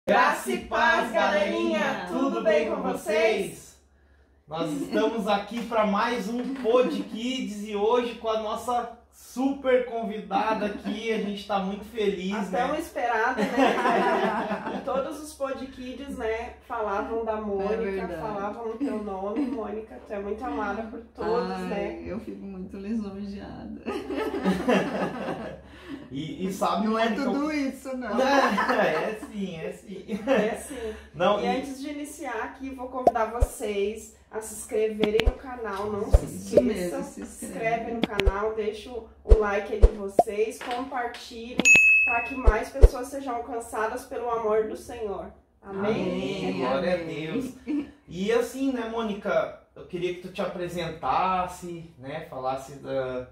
Graça e paz, galerinha! Tudo bem com vocês? Nós estamos aqui para mais um Pod Kids e hoje com a nossa super convidada aqui, a gente está muito feliz, Tão esperada, né? Todos os Pod Kids, né, falavam da Mônica, falavam o teu nome, Mônica, tu é muito amada por todos, né? Eu fico muito lisonjeada. E sabe, não Mônica, é tudo isso, não. É sim. É sim. Não, e antes de iniciar aqui, vou convidar vocês a se inscreverem no canal, não se esqueçam, se inscreve no canal, deixa o like aí de vocês, compartilhem para que mais pessoas sejam alcançadas pelo amor do Senhor. Amém? Glória a Deus. E assim, né, Mônica, eu queria que tu te apresentasse, né, falasse da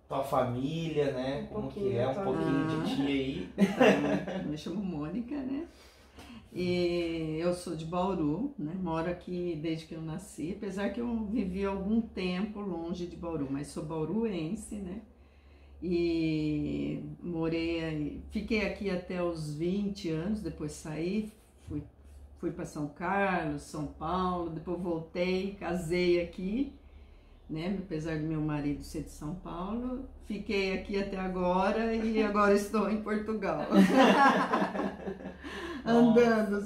tua família, né, como que é, um pouquinho de ti aí. Então, me chamo Mônica, né? E eu sou de Bauru, né? Moro aqui desde que eu nasci, apesar que eu vivi algum tempo longe de Bauru, mas sou bauruense, né? E fiquei aqui até os 20 anos, depois saí, fui para São Carlos, São Paulo, depois voltei, casei aqui, né? Apesar do meu marido ser de São Paulo, fiquei aqui até agora e agora estou em Portugal.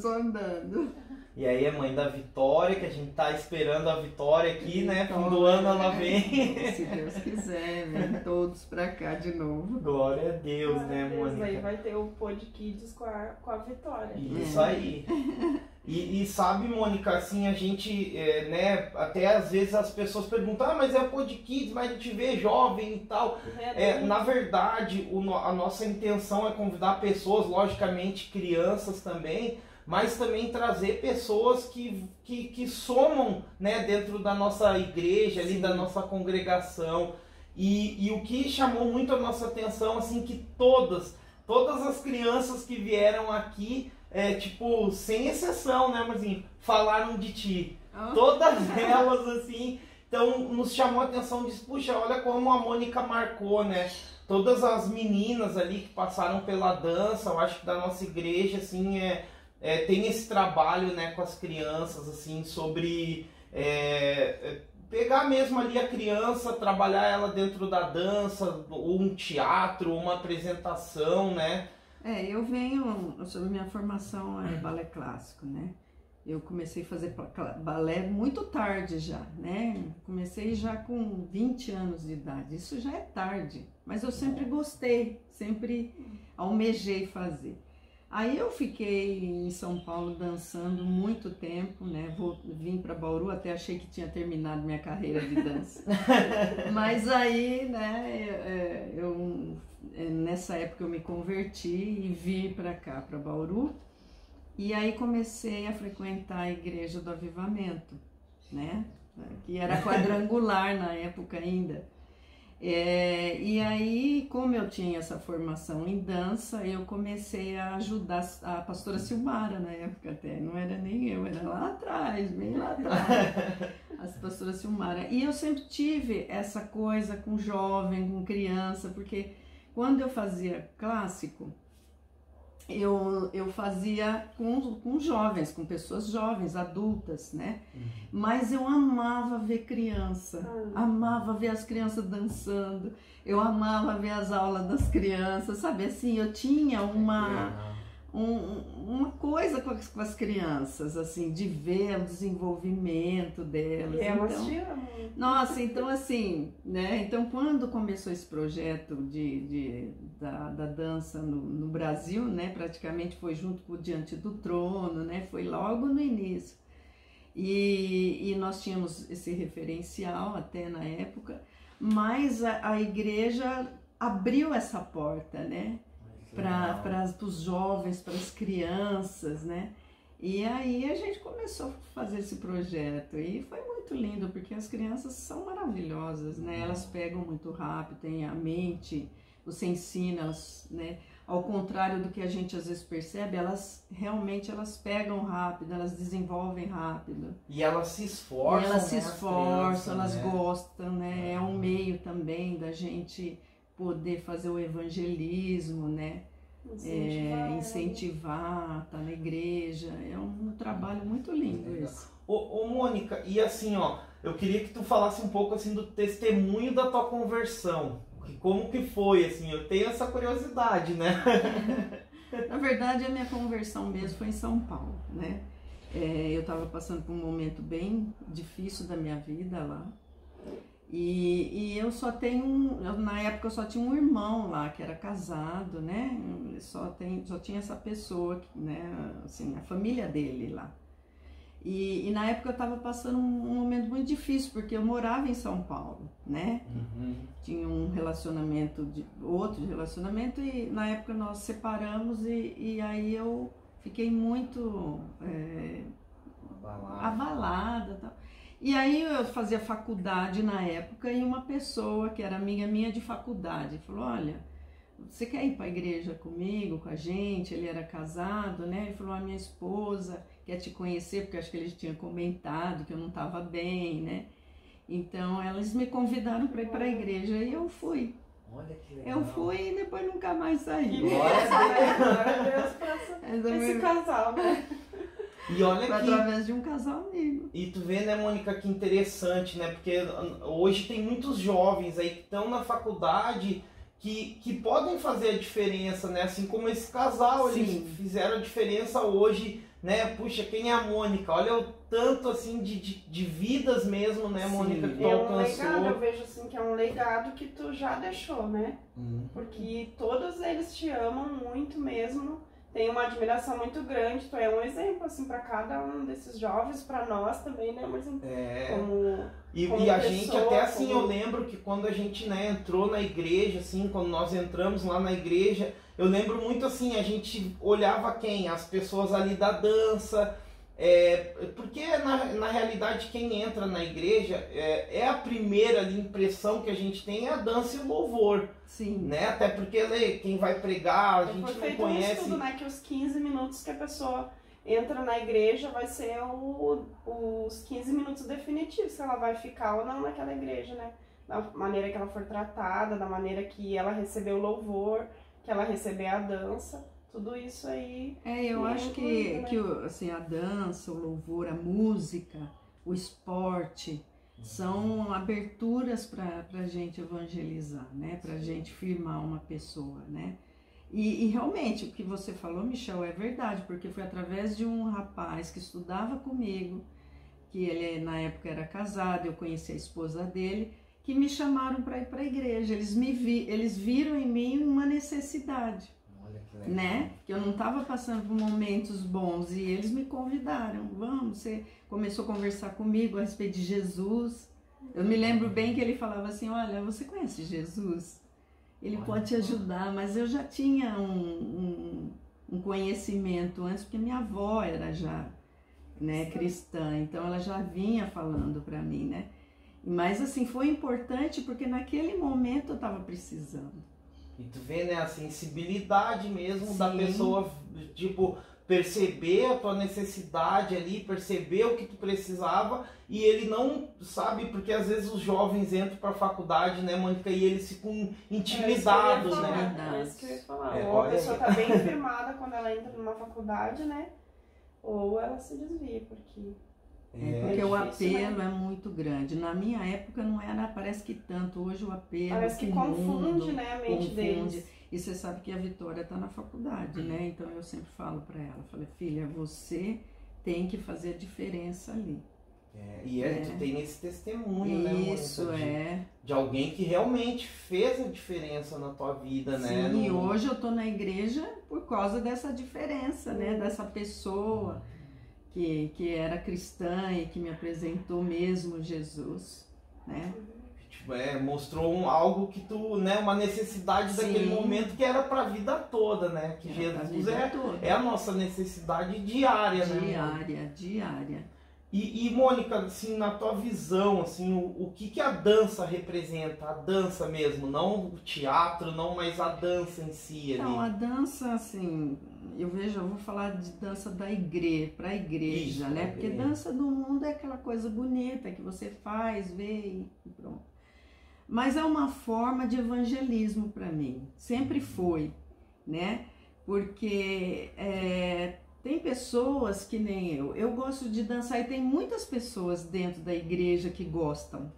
Só andando. E aí é mãe da Vitória, que a gente tá esperando a Vitória aqui, né? Fim do ano ela vem. Se Deus quiser, vem todos pra cá de novo. Glória a Deus, né, Mônica? Aí vai ter o Pod Kids com a Vitória. Isso aí. E sabe, Mônica, assim, a gente, né, até às vezes as pessoas perguntam, mas é o Pod Kids, mas a gente vê jovem e tal. Na verdade, a nossa intenção é convidar pessoas, logicamente crianças também, mas também trazer pessoas que somam, né, dentro da nossa igreja, ali, da nossa congregação. E o que chamou muito a nossa atenção, assim, que todas as crianças que vieram aqui, tipo, sem exceção, né, Marzinho, falaram de ti. Todas elas, assim, então nos chamou a atenção, disse, puxa, olha como a Mônica marcou, né? Todas as meninas ali que passaram pela dança, eu acho que da nossa igreja, assim, tem esse trabalho, né, com as crianças, assim, sobre pegar mesmo ali a criança, trabalhar ela dentro da dança, ou um teatro, uma apresentação, né? Minha formação é balé clássico, né? Eu comecei a fazer balé muito tarde já, né? Comecei já com 20 anos de idade, isso já é tarde, mas eu sempre gostei, sempre almejei fazer. Aí eu fiquei em São Paulo dançando muito tempo, né? Vim para Bauru, até achei que tinha terminado minha carreira de dança. Mas aí, né, nessa época eu me converti e vim para cá, para Bauru. E aí comecei a frequentar a Igreja do Avivamento, né? Que era quadrangular na época ainda. E aí, como eu tinha essa formação em dança, eu comecei a ajudar a pastora Silmara na época até, não era nem eu, era lá atrás, bem lá atrás, a pastora Silmara. E eu sempre tive essa coisa com jovem, com criança, porque quando eu fazia clássico, eu fazia com jovens, com pessoas jovens, adultas, né? Mas eu amava ver criança, amava ver as crianças dançando, eu amava ver as aulas das crianças, sabe? Assim, eu tinha uma coisa com as crianças, assim, de ver o desenvolvimento delas. E elas te amam. Nossa, então assim, né? Então quando começou esse projeto da dança no Brasil, né? Praticamente foi junto com o Diante do Trono, né? Foi logo no início. E nós tínhamos esse referencial até na época, mas a igreja abriu essa porta, né? Para os jovens, para as crianças, né? E aí a gente começou a fazer esse projeto e foi muito lindo, porque as crianças são maravilhosas, né? Elas pegam muito rápido, têm a mente, você ensina elas, né, ao contrário do que a gente às vezes percebe, elas realmente pegam rápido, elas desenvolvem rápido. E elas se esforçam, e elas se esforçam, crianças, elas né? gostam, né? É um meio também da gente poder fazer o evangelismo, né? Incentivar, tá na igreja. É um trabalho muito lindo esse. Ô Mônica, e assim, ó, eu queria que tu falasse um pouco assim do testemunho da tua conversão. Como que foi, assim? Eu tenho essa curiosidade, né? Na verdade, a minha conversão mesmo foi em São Paulo, né? Eu estava passando por um momento bem difícil da minha vida lá. E eu só tenho, na época eu só tinha um irmão lá que era casado, né? Só tinha essa pessoa, né? Assim, a família dele lá. E na época eu estava passando um momento muito difícil, porque eu morava em São Paulo, né? Uhum. Tinha um outro relacionamento, e na época nós separamos, e aí eu fiquei muito abalada, tal. E aí eu fazia faculdade na época, e uma pessoa que era amiga minha de faculdade falou: olha, você quer ir para a igreja comigo, com a gente? Ele era casado, né? Ele falou: a minha esposa quer te conhecer, porque acho que ele tinha comentado que eu não estava bem, né? Então eles me convidaram para ir para a igreja, e eu fui. Olha que legal. Eu fui e depois nunca mais saí. Glória a Deus pra esse casal, né? E olha que... através de um casal amigo. E tu vê, né, Mônica, que interessante, né? Porque hoje tem muitos jovens aí que estão na faculdade que podem fazer a diferença, né? Assim como esse casal, Sim. Eles fizeram a diferença hoje, né? Puxa, quem é a Mônica? Olha o tanto, assim, de vidas mesmo, né, Mônica, que tu alcançou. Legado, eu vejo assim que é um legado que tu já deixou, né? Porque todos eles te amam muito mesmo. Tem uma admiração muito grande, tu é um exemplo assim para cada um desses jovens, para nós também, né, mas como e a pessoa, gente até assim, eu lembro que quando a gente, né, entrou na igreja, assim, quando nós entramos lá na igreja, eu lembro muito assim, a gente olhava quem? As pessoas ali da dança, porque na realidade quem entra na igreja é a primeira ali, impressão que a gente tem é a dança e o louvor. Sim. Né? Até porque quem vai pregar, a gente não conhece. Um estudo, né, que os 15 minutos que a pessoa entra na igreja vai ser os 15 minutos definitivos, se ela vai ficar ou não naquela igreja, né? Da maneira que ela for tratada, da maneira que ela recebeu o louvor, que ela recebeu a dança. Tudo isso aí. Eu acho que assim, a dança, o louvor, a música, o esporte são aberturas para a gente evangelizar, né? Para a gente firmar uma pessoa, né? E realmente o que você falou, Michel, é verdade, porque foi através de um rapaz que estudava comigo, que ele na época era casado, eu conheci a esposa dele, que me chamaram para ir para a igreja. Eles viram em mim uma necessidade. Né? Que eu não estava passando por momentos bons, e eles me convidaram. Vamos, você começou a conversar comigo a respeito de Jesus. Eu me lembro bem que ele falava assim: olha, você conhece Jesus? Ele pode te ajudar. Mas eu já tinha um conhecimento antes, porque minha avó era já, né, cristã, então ela já vinha falando para mim, né? Mas assim, foi importante porque naquele momento eu estava precisando. E tu vê, né, a sensibilidade mesmo. Sim. Da pessoa, tipo, perceber a tua necessidade ali, perceber o que tu precisava, e ele não sabe, porque às vezes os jovens entram pra faculdade, né, Mônica, e eles ficam intimidados, né? É isso que eu ia falar. Ou a pessoa tá bem firmada quando ela entra numa faculdade, né? Ou ela se desvia, porque... Porque o apelo é muito grande. Na minha época não era, parece que tanto. Hoje o apelo... Parece que confunde, né, a mente deles. E você sabe que a Vitória está na faculdade, né? Então eu sempre falo para ela, falei: filha, você tem que fazer a diferença ali. Tu tem esse testemunho, né, Mônica? De alguém que realmente fez a diferença na tua vida, né? Sim, e hoje eu tô na igreja por causa dessa diferença, né? Dessa pessoa que era cristã e que me apresentou mesmo Jesus, né? Mostrou algo que tu, né, uma necessidade daquele momento que era para a vida toda, né? Que Jesus é a nossa necessidade diária, né? Diária. E Mônica, assim, na tua visão, assim, o que a dança representa? A dança mesmo, não o teatro, não, mas a dança em si ali. Então, a dança, assim, eu vou falar de dança da igreja, para a igreja, Isso, né? Porque dança do mundo é aquela coisa bonita que você faz, vê e pronto. Mas é uma forma de evangelismo para mim, sempre foi, né? Porque tem pessoas que nem eu gosto de dançar e tem muitas pessoas dentro da igreja que gostam.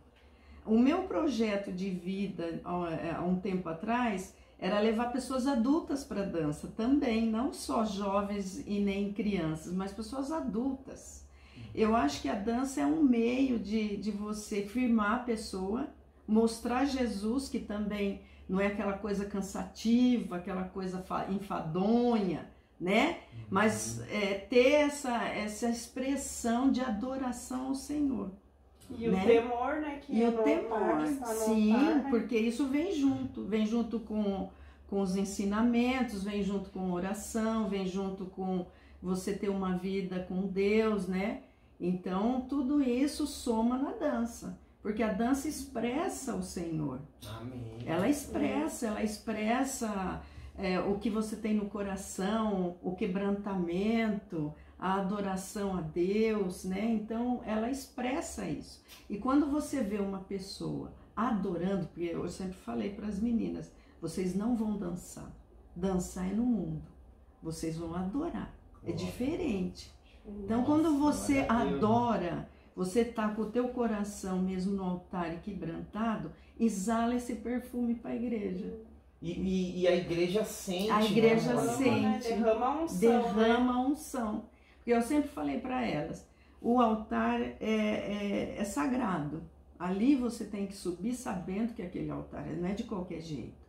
O meu projeto de vida há um tempo atrás era levar pessoas adultas para dança também, não só jovens e nem crianças, mas pessoas adultas. Eu acho que a dança é um meio de você firmar a pessoa, mostrar Jesus, que também não é aquela coisa cansativa, aquela coisa enfadonha, né? Mas ter essa expressão de adoração ao Senhor. E o temor, né? Que e o temor, sim, altar, né? porque isso vem junto com os ensinamentos, vem junto com oração, vem junto com você ter uma vida com Deus, né? Então, tudo isso soma na dança, porque a dança expressa o Senhor. Amém. Ela expressa o que você tem no coração, o quebrantamento, a adoração a Deus, né? Então, ela expressa isso. E quando você vê uma pessoa adorando, porque eu sempre falei para as meninas, vocês não vão dançar. Dançar é no mundo. Vocês vão adorar. É diferente. Então, quando você adora, você tá com o teu coração mesmo no altar e quebrantado, exala esse perfume para a igreja. E a igreja sente. A igreja né? sente. Derrama a unção. Derrama a unção. Porque eu sempre falei para elas, o altar é sagrado. Ali você tem que subir sabendo que aquele altar não é de qualquer jeito.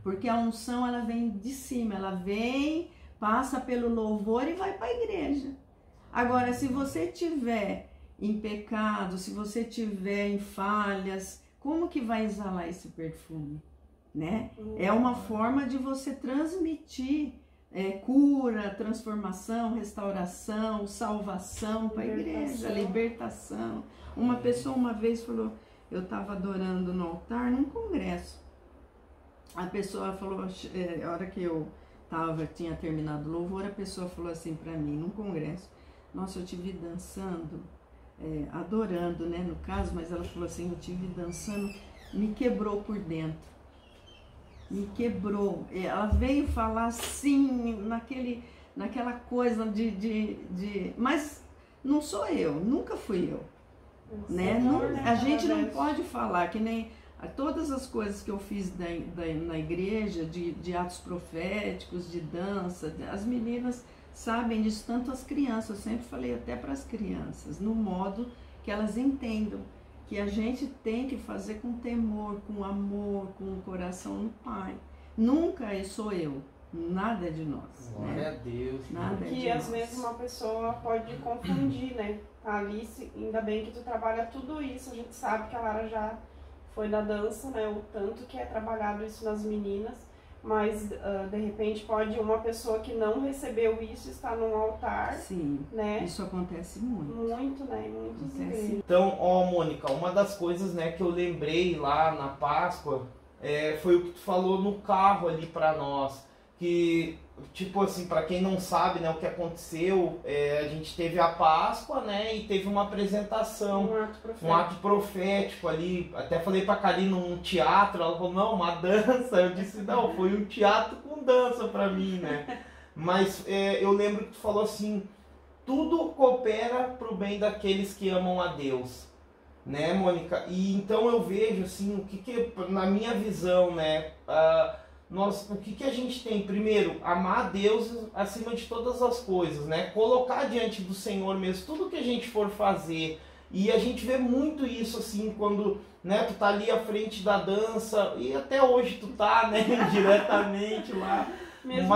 Porque a unção, ela vem de cima, ela vem, passa pelo louvor e vai para a igreja. Agora, se você tiver em pecado, se você tiver em falhas, como que vai exalar esse perfume? Né? É uma forma de você transmitir cura, transformação, restauração, salvação para a igreja, libertação. Uma pessoa uma vez falou, eu estava adorando no altar num congresso. A pessoa falou, a hora que eu tinha terminado o louvor, a pessoa falou assim para mim, num congresso, nossa, eu te vi dançando, adorando, né, no caso, mas ela falou assim, eu te vi dançando, me quebrou por dentro. Me quebrou. Ela veio falar assim, naquela coisa mas não sou eu, nunca fui eu. Né? A gente não pode falar, que nem todas as coisas que eu fiz na igreja, de atos proféticos, de dança, as meninas sabem disso, tanto as crianças, eu sempre falei até para as crianças, no modo que elas entendam. Que a gente tem que fazer com temor, com amor, com o coração no Pai. Nunca sou eu, nada é de nós. Glória né? a Deus. Nada que às vezes uma pessoa pode confundir, né? Alice, ainda bem que tu trabalha tudo isso, a gente sabe que a Lara já foi da dança, né? O tanto que é trabalhado isso nas meninas, mas de repente pode uma pessoa que não recebeu isso estar num altar. Sim, né? Isso acontece muito. Muito, né? Muitos igrejas. Então, Mônica, uma das coisas, né, que eu lembrei lá na Páscoa foi o que tu falou no carro ali para nós, que tipo assim, para quem não sabe, né, o que aconteceu, a gente teve a Páscoa, né, e teve uma apresentação, um ato profético ali, até falei pra Karina, um teatro, ela falou, não, uma dança, eu disse, não, foi um teatro com dança pra mim, né, mas eu lembro que tu falou assim, tudo coopera pro bem daqueles que amam a Deus, né, Mônica, e então eu vejo assim, o que na minha visão, né, o que a gente tem? Primeiro, amar a Deus acima de todas as coisas, né? Colocar diante do Senhor mesmo tudo que a gente for fazer. E a gente vê muito isso, assim, quando, né, tu tá ali à frente da dança, e até hoje tu tá, né, diretamente lá. Mesmo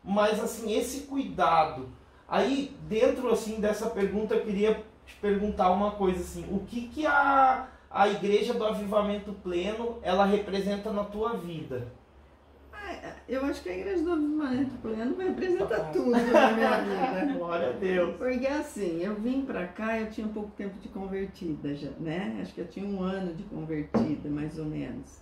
mas, assim, esse cuidado. Aí, dentro, assim, dessa pergunta, eu queria te perguntar uma coisa, assim, o que a Igreja do Avivamento Pleno, ela representa na tua vida? eu acho que a Igreja do Avivamento Pleno representa tudo na minha vida. Glória a Deus. Porque assim, eu vim pra cá, eu tinha pouco tempo de convertida já, né? Acho que eu tinha 1 ano de convertida, mais ou menos.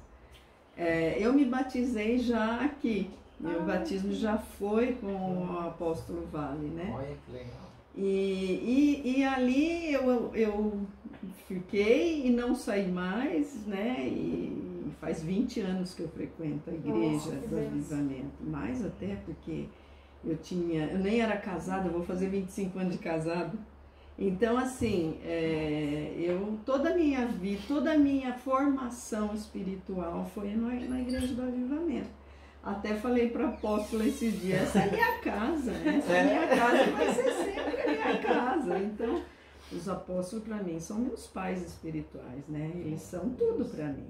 Eu me batizei já aqui. Meu batismo já foi com o apóstolo Vale, né? Olha que legal. E ali eu fiquei e não saí mais, né? E faz 20 anos que eu frequento a Igreja do Avivamento. Mais até porque eu nem era casada, eu vou fazer 25 anos de casada. Então, assim, toda a minha vida, toda a minha formação espiritual foi na Igreja do Avivamento. Até falei para o apóstolo esses dias, essa é minha casa, essa é minha casa e vai ser sempre a minha casa. Então, os apóstolos para mim são meus pais espirituais, né? Eles são tudo para mim.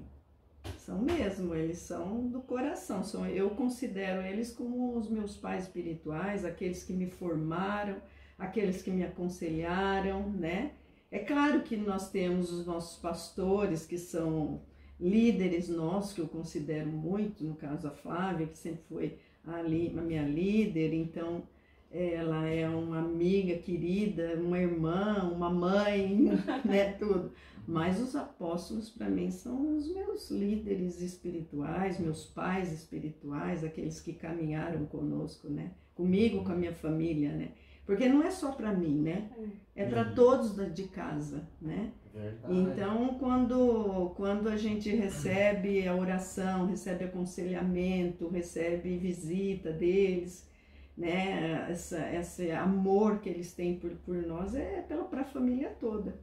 São mesmo, eles são do coração. Eu considero eles como os meus pais espirituais, aqueles que me formaram, aqueles que me aconselharam, né? É claro que nós temos os nossos pastores, que são líderes nossos, que eu considero muito, no caso a Flávia, que sempre foi a minha líder, então ela é uma amiga querida, uma irmã, uma mãe, né, tudo. Mas os apóstolos, para mim, são os meus líderes espirituais, meus pais espirituais, aqueles que caminharam conosco, né? Comigo, com a minha família, né? Porque não é só para mim, né? É para todos de casa, né? Verdade. Então, quando a gente recebe a oração, recebe aconselhamento, recebe visita deles, né? Esse amor que eles têm por nós é para a família toda.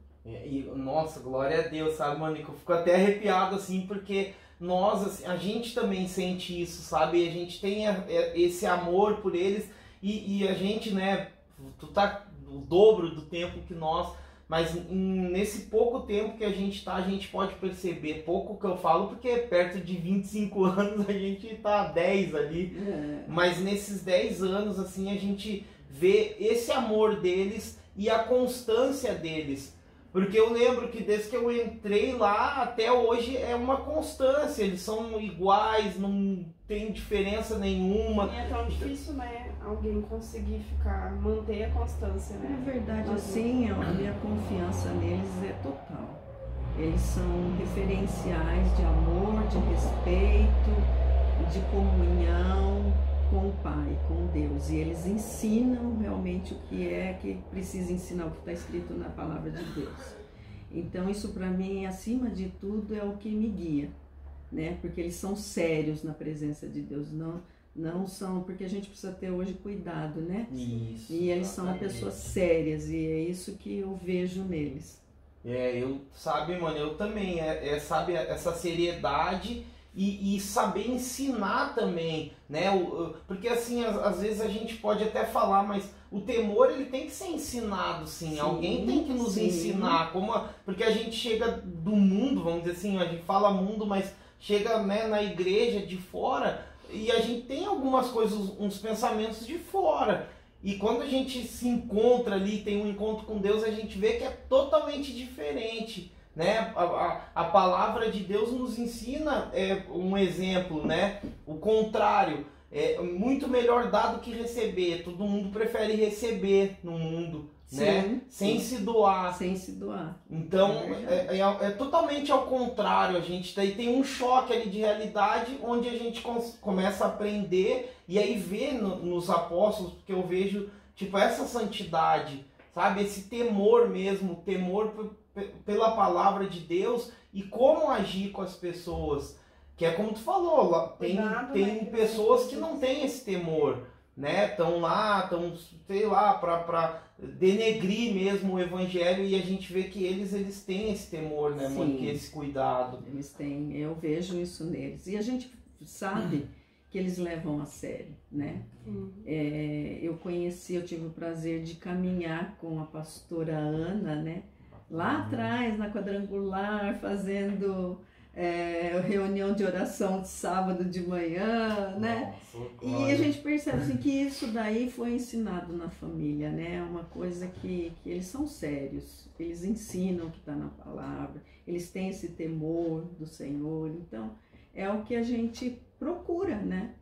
Nossa, glória a Deus, sabe, Mônica? Eu fico até arrepiado, assim, porque nós, assim, a gente também sente isso, sabe? A gente tem esse amor por eles e a gente, né, tu tá o dobro do tempo que nós, mas nesse pouco tempo que a gente pode perceber, pouco que eu falo, porque perto de 25 anos a gente tá 10 ali, mas nesses 10 anos, assim, a gente vê esse amor deles e a constância deles. Porque eu lembro que desde que eu entrei lá até hoje é uma constância, eles são iguais, não tem diferença nenhuma. E é tão difícil, né, alguém conseguir manter a constância, né? Na verdade, assim, a minha confiança neles é total. Eles são referenciais de amor, de respeito, de comunhão com o Pai, com Deus. E eles ensinam realmente o que precisa ensinar, o que está escrito na palavra de Deus. Então isso para mim, acima de tudo, é o que me guia, né? Porque eles são sérios na presença de Deus, não são, porque a gente precisa ter hoje cuidado, né? Isso, e eles são pessoas sérias, e é isso que eu vejo neles. Mano, eu também, sabe, essa seriedade e saber ensinar também, né? Porque assim, às vezes a gente pode até falar, mas o temor ele tem que ser ensinado, sim. Sim, alguém tem que nos ensinar, porque a gente chega do mundo, vamos dizer assim, a gente fala mundo, mas chega, né, na igreja de fora e a gente tem algumas coisas, uns pensamentos de fora. E quando a gente se encontra ali, tem um encontro com Deus, a gente vê que é totalmente diferente, né? A palavra de Deus nos ensina um exemplo, né? O contrário, é muito melhor dar do que receber. Todo mundo prefere receber no mundo, sim, né? Sem se doar. Sem se doar. Então, é totalmente ao contrário. A gente tem um choque ali de realidade, onde a gente começa a aprender e aí vê nos apóstolos, porque eu vejo, tipo, essa santidade, sabe? Esse temor mesmo, temor pela palavra de Deus e como agir com as pessoas. Que é como tu falou, tem pessoas que não têm esse temor, né? Estão lá, sei lá, para denegrir mesmo o evangelho, e a gente vê que eles têm esse temor, né, Mônica? Esse cuidado. Eles têm, eu vejo isso neles. E a gente sabe que eles levam a sério, né? Eu tive o prazer de caminhar com a pastora Ana, né? Lá atrás, na quadrangular, fazendo reunião de oração de sábado de manhã, né? Nossa, e a gente percebe assim, que isso daí foi ensinado na família, né? É uma coisa que eles são sérios, eles ensinam o que está na palavra, eles têm esse temor do Senhor, então é o que a gente procura, né?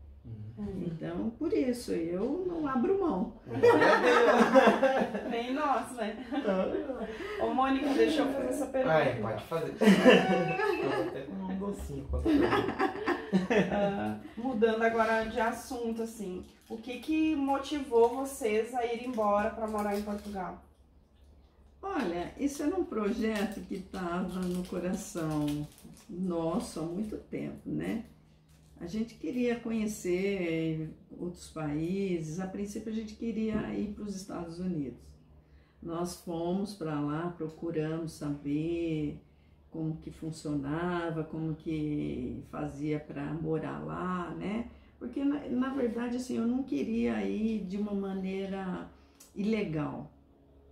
Então, por isso, eu não abro mão. Nem nós, né? Ô, Mônica, deixa eu fazer essa pergunta. Pode fazer. Eu até com um docinho. Mudando agora de assunto, assim, o que motivou vocês a ir embora para morar em Portugal? Olha, isso era um projeto que estava no coração nosso há muito tempo, né? A gente queria conhecer outros países, a princípio a gente queria ir para os Estados Unidos. Nós fomos para lá, procuramos saber como que funcionava, como que fazia para morar lá, né? Porque, na verdade, assim, eu não queria ir de uma maneira ilegal,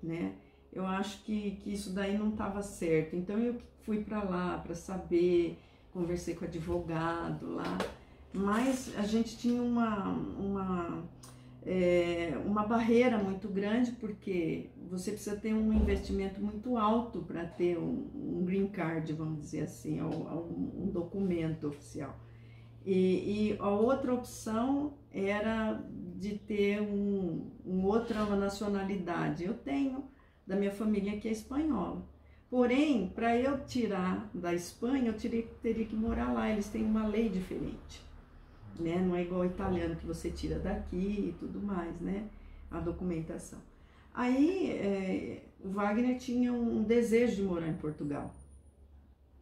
né? Eu acho que isso daí não estava certo. Então, eu fui para lá para saber, conversei com o advogado lá, mas a gente tinha uma barreira muito grande, porque você precisa ter um investimento muito alto para ter um green card, vamos dizer assim, um documento oficial. E a outra opção era de ter outra nacionalidade. Eu tenho da minha família que é espanhola. Porém, para eu tirar da Espanha, eu teria que morar lá. Eles têm uma lei diferente, né? Não é igual ao italiano que você tira daqui e tudo mais, né? A documentação. Aí, o Wagner tinha um desejo de morar em Portugal.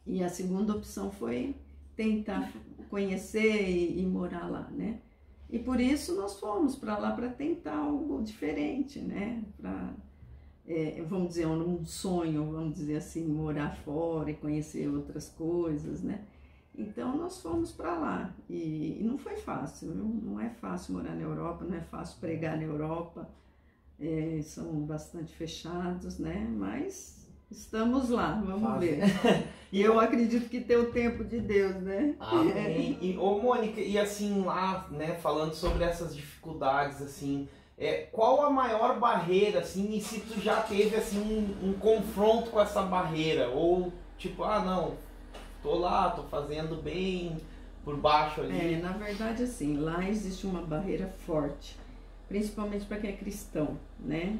E a segunda opção foi tentar conhecer e morar lá, né? E por isso nós fomos para lá para tentar algo diferente, né? Vamos dizer, um sonho, vamos dizer assim, morar fora e conhecer outras coisas, né? Então nós fomos para lá e não foi fácil, viu? Não é fácil morar na Europa, não é fácil pregar na Europa, são bastante fechados, né? Mas estamos lá, vamos ver. E eu acredito que tem o tempo de Deus, né? Amém. E, Mônica, e assim lá, né, falando sobre essas dificuldades, assim, qual a maior barreira, assim, e se tu já teve, assim, um confronto com essa barreira? Ou, tipo, não, tô lá, tô fazendo bem por baixo ali. Na verdade, assim, lá existe uma barreira forte, principalmente para quem é cristão, né?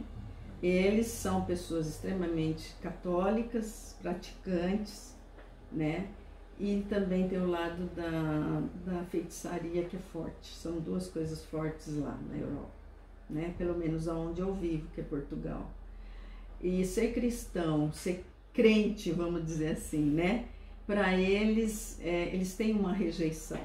Eles são pessoas extremamente católicas, praticantes, né? E também tem o lado da feitiçaria que é forte. São duas coisas fortes lá na Europa, né? Pelo menos aonde eu vivo, que é Portugal. E ser cristão, ser crente, vamos dizer assim, né? Para eles, eles têm uma rejeição,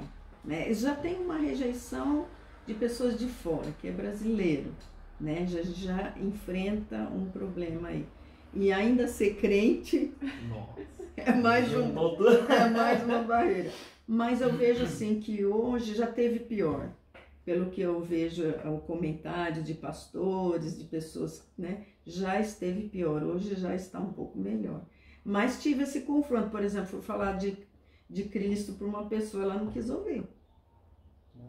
né? Eles já têm uma rejeição de pessoas de fora, que é brasileiro, né? Já enfrenta um problema aí. E ainda ser crente é mais uma barreira. Mas eu vejo assim que hoje já teve pior. Pelo que eu vejo o comentário de pastores, de pessoas, né? Já esteve pior, hoje já está um pouco melhor. Mas tive esse confronto, por exemplo, fui falar de Cristo para uma pessoa, ela não quis ouvir.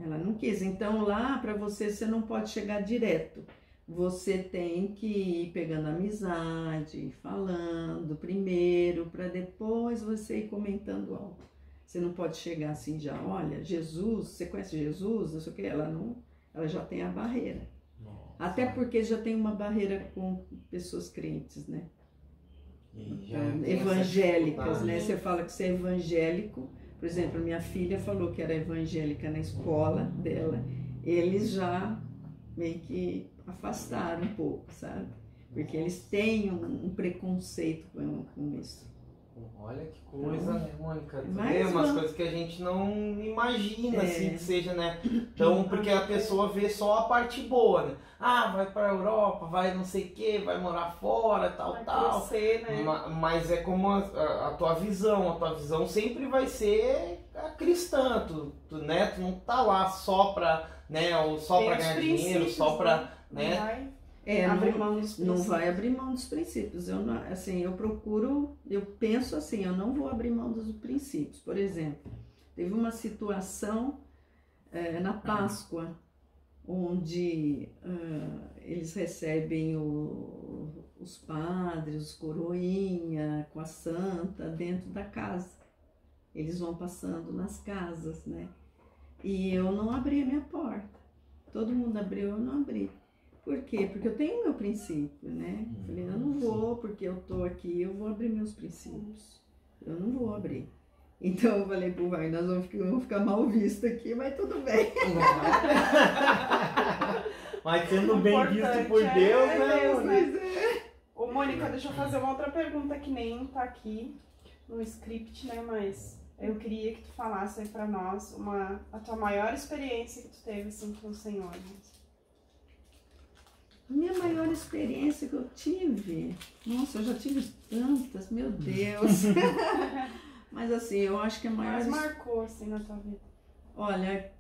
Ela não quis. Então lá, para você não pode chegar direto. Você tem que ir pegando amizade, falando primeiro, para depois você ir comentando algo. Você não pode chegar assim já, olha, Jesus, você conhece Jesus? Não sei o que, ela já tem a barreira. Nossa. Até porque já tem uma barreira com pessoas crentes, né? Evangélicas, né? Você fala que você é evangélico, por exemplo, minha filha falou que era evangélica na escola dela, eles já meio que afastaram um pouco, sabe? Porque eles têm um preconceito com isso. Olha que coisa, né, Mônica? Umas coisas que a gente não imagina, assim, que seja, né? Então, porque a pessoa vê só a parte boa, né? Vai pra Europa, vai não sei o que, vai morar fora, tal. Crescer, né? Mas é como a tua visão sempre vai ser a cristã, né? Tu não tá lá só pra, né, ou só pra ganhar dinheiro, só pra, né? Não vai abrir mão dos princípios. Eu penso assim, eu não vou abrir mão dos princípios. Por exemplo, teve uma situação na Páscoa, onde eles recebem os padres, os coroinha, com a santa, dentro da casa. Eles vão passando nas casas, né? E eu não abri a minha porta. Todo mundo abriu, eu não abri. Por quê? Porque eu tenho meu princípio, né? Eu falei, eu não vou, porque eu tô aqui, eu vou abrir meus princípios. Eu não vou abrir. Então eu falei pro Vai, nós vamos ficar mal visto aqui, mas tudo bem. Mas sendo bem visto por Deus, né? Ô, Mônica, deixa eu fazer uma outra pergunta que nem tá aqui no script, né? Mas eu queria que tu falasse aí pra nós a tua maior experiência que tu teve assim com o Senhor. A minha maior experiência que eu tive, nossa, eu já tive tantas, meu Deus. Mas assim, eu acho que a maior... Mas marcou assim na tua vida? Olha,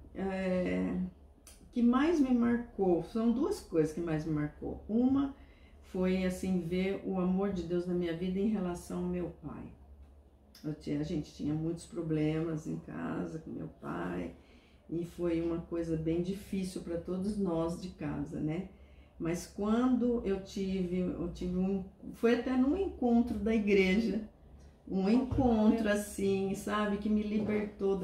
que mais me marcou, são duas coisas que mais me marcou. Uma foi assim, ver o amor de Deus na minha vida em relação ao meu pai. A gente tinha muitos problemas em casa com meu pai e foi uma coisa bem difícil para todos nós de casa, né? Mas quando eu tive foi até num encontro da igreja, um encontro assim, sabe, que me libertou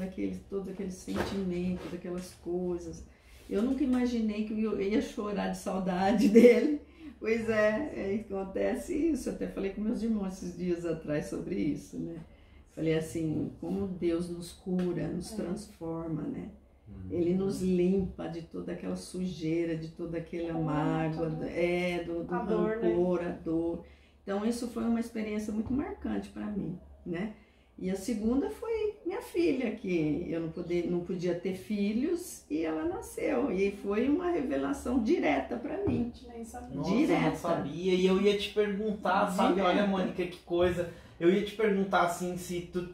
todo aquele sentimento, daquelas coisas. Eu nunca imaginei que eu ia chorar de saudade dele. Pois acontece isso. Eu até falei com meus irmãos esses dias atrás sobre isso, né? Falei assim, como Deus nos cura, nos transforma, né? Ele nos limpa de toda aquela sujeira, de toda aquela mágoa, do rancor, a dor. Então isso foi uma experiência muito marcante para mim, né? E a segunda foi minha filha, que eu não podia ter filhos e ela nasceu. E foi uma revelação direta para mim. Nossa, direta. Eu não sabia. E eu ia te perguntar, sabe? Olha, Mônica, que coisa. Eu ia te perguntar assim, se tu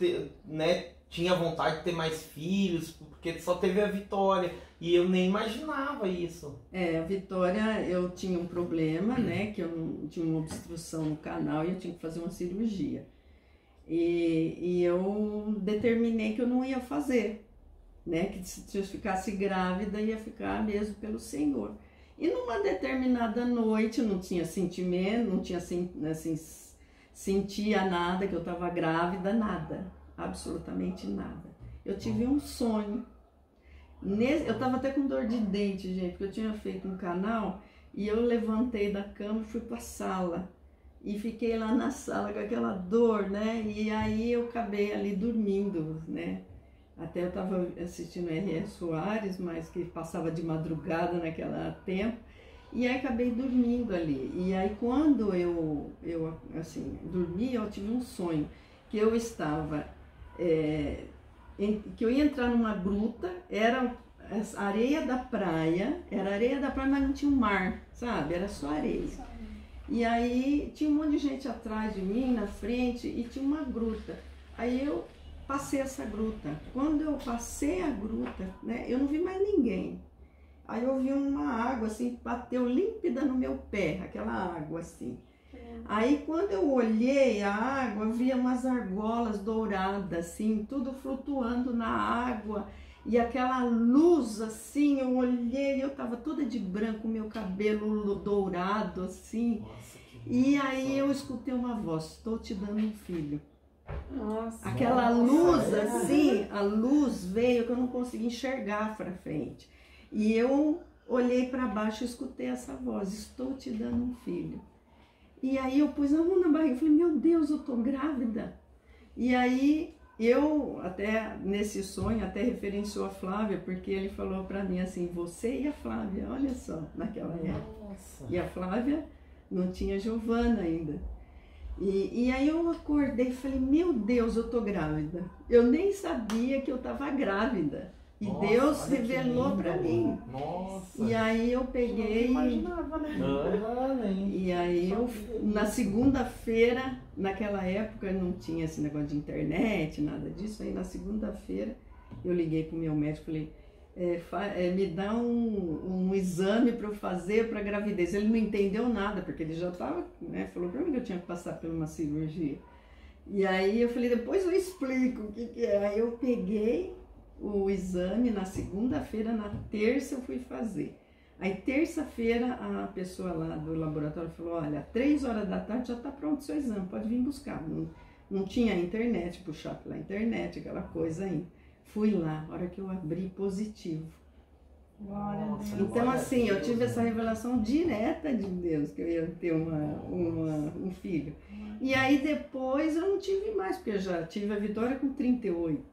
tinha vontade de ter mais filhos, porque só teve a Vitória. E eu nem imaginava isso. A Vitória, eu tinha um problema, né? Que eu tinha uma obstrução no canal e eu tinha que fazer uma cirurgia. E eu determinei que eu não ia fazer, né? Que se eu ficasse grávida, ia ficar mesmo pelo Senhor. E numa determinada noite, eu não tinha sentimento, não tinha assim, sentia nada, que eu estava grávida, nada, absolutamente nada. Eu tive um sonho. Eu estava até com dor de dente, gente, porque eu tinha feito um canal e eu levantei da cama e fui para a sala. E fiquei lá na sala com aquela dor, né? E aí eu acabei ali dormindo, né? Até eu estava assistindo R.R. Soares, mas que passava de madrugada naquele tempo. E aí acabei dormindo ali. E aí quando eu assim, dormi, eu tive um sonho. Que eu estava... que eu ia entrar numa gruta, era areia da praia, mas não tinha um mar, sabe? Era só areia. E aí tinha um monte de gente atrás de mim, na frente, e tinha uma gruta. Aí eu passei essa gruta. Quando eu passei a gruta, né, eu não vi mais ninguém. Aí eu vi uma água assim, bateu límpida no meu pé, aquela água assim. Aí quando eu olhei a água, eu via umas argolas douradas, assim, tudo flutuando na água. E aquela luz assim, eu olhei, eu tava toda de branco, meu cabelo dourado assim. Nossa, e aí eu escutei uma voz: estou te dando um filho. Nossa, aquela luz assim, a luz veio que eu não consegui enxergar para frente. E eu olhei para baixo e escutei essa voz: estou te dando um filho. E aí eu pus a mão na barriga e falei: meu Deus, eu tô grávida. E aí eu, até nesse sonho, até referenciou a Flávia, porque ele falou para mim assim: você e a Flávia, olha só, naquela época. E a Flávia não tinha Giovana ainda. E aí eu acordei e falei: meu Deus, eu tô grávida. Eu nem sabia que eu tava grávida. E nossa, Deus revelou para mim. Nossa. E aí eu peguei... Não imaginava, né? E aí eu, na segunda-feira, naquela época não tinha esse negócio de internet, nada disso. Aí na segunda-feira eu liguei pro meu médico e falei: me dá um exame para eu fazer para gravidez. Ele não entendeu nada, porque ele já estava, né, falou para mim que eu tinha que passar por uma cirurgia. E aí eu falei: depois eu explico o que é. Aí eu peguei o exame na segunda-feira, na terça eu fui fazer. Aí terça-feira a pessoa lá do laboratório falou: olha, 3 horas da tarde já está pronto o seu exame, pode vir buscar. Não tinha internet, puxar pela internet, aquela coisa ainda. Fui lá, a hora que eu abri, positivo. Glória a Deus. Então, assim, eu tive essa revelação direta de Deus, que eu ia ter um filho. E aí depois eu não tive mais, porque eu já tive a Vitória com 38.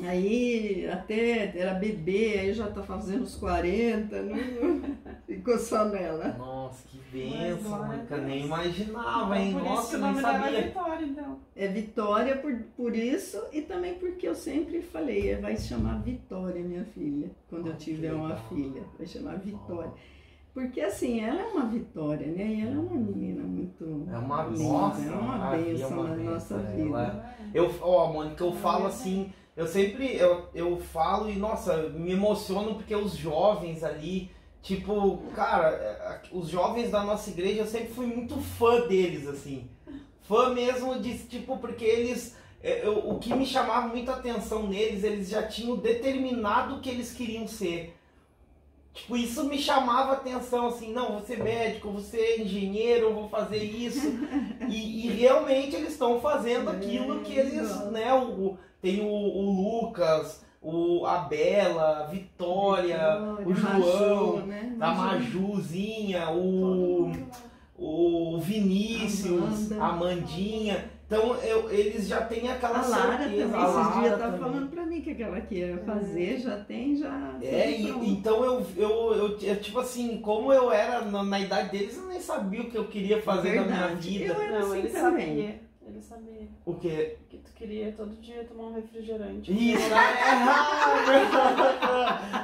Aí até era bebê, aí já tá fazendo uns 40, não ficou só nela. Nossa, que bênção, Mônica, nem imaginava, hein? Por Nossa, isso eu que o nem nome dela é sabia. Vitória, então. É Vitória por isso e também porque eu sempre falei, vai se chamar Vitória, minha filha, quando eu tiver uma filha, vai chamar Vitória. Porque assim, ela é uma vitória, né? E ela é uma menina muito É uma linda, nossa, é uma bênção na nossa vida. Mônica, eu falo assim, eu sempre, eu falo e, nossa, me emociono porque os jovens ali, tipo, cara, os jovens da nossa igreja, eu sempre fui muito fã deles, assim. Fã mesmo de, tipo, porque eles, o que me chamava muita atenção neles, eles já tinham determinado o que eles queriam ser. Tipo, isso me chamava atenção, assim, não, vou ser médico, vou ser engenheiro, vou fazer isso. E realmente eles estão fazendo aquilo que eles, né, tem o Lucas, a Bela, a Vitória, o João, Maju, né? a Majuzinha, o Vinícius, a Amandinha. Então eles já têm aquela certeza. certeza. A Lara também, esses dias estava falando pra mim que ela queria fazer, já tem. Então eu tipo assim, como eu era na idade deles, eu nem sabia o que eu queria fazer na minha vida. Eu era assim ele também. sabia. Ele sabia. O quê? Que tu queria todo dia tomar um refrigerante. Isso,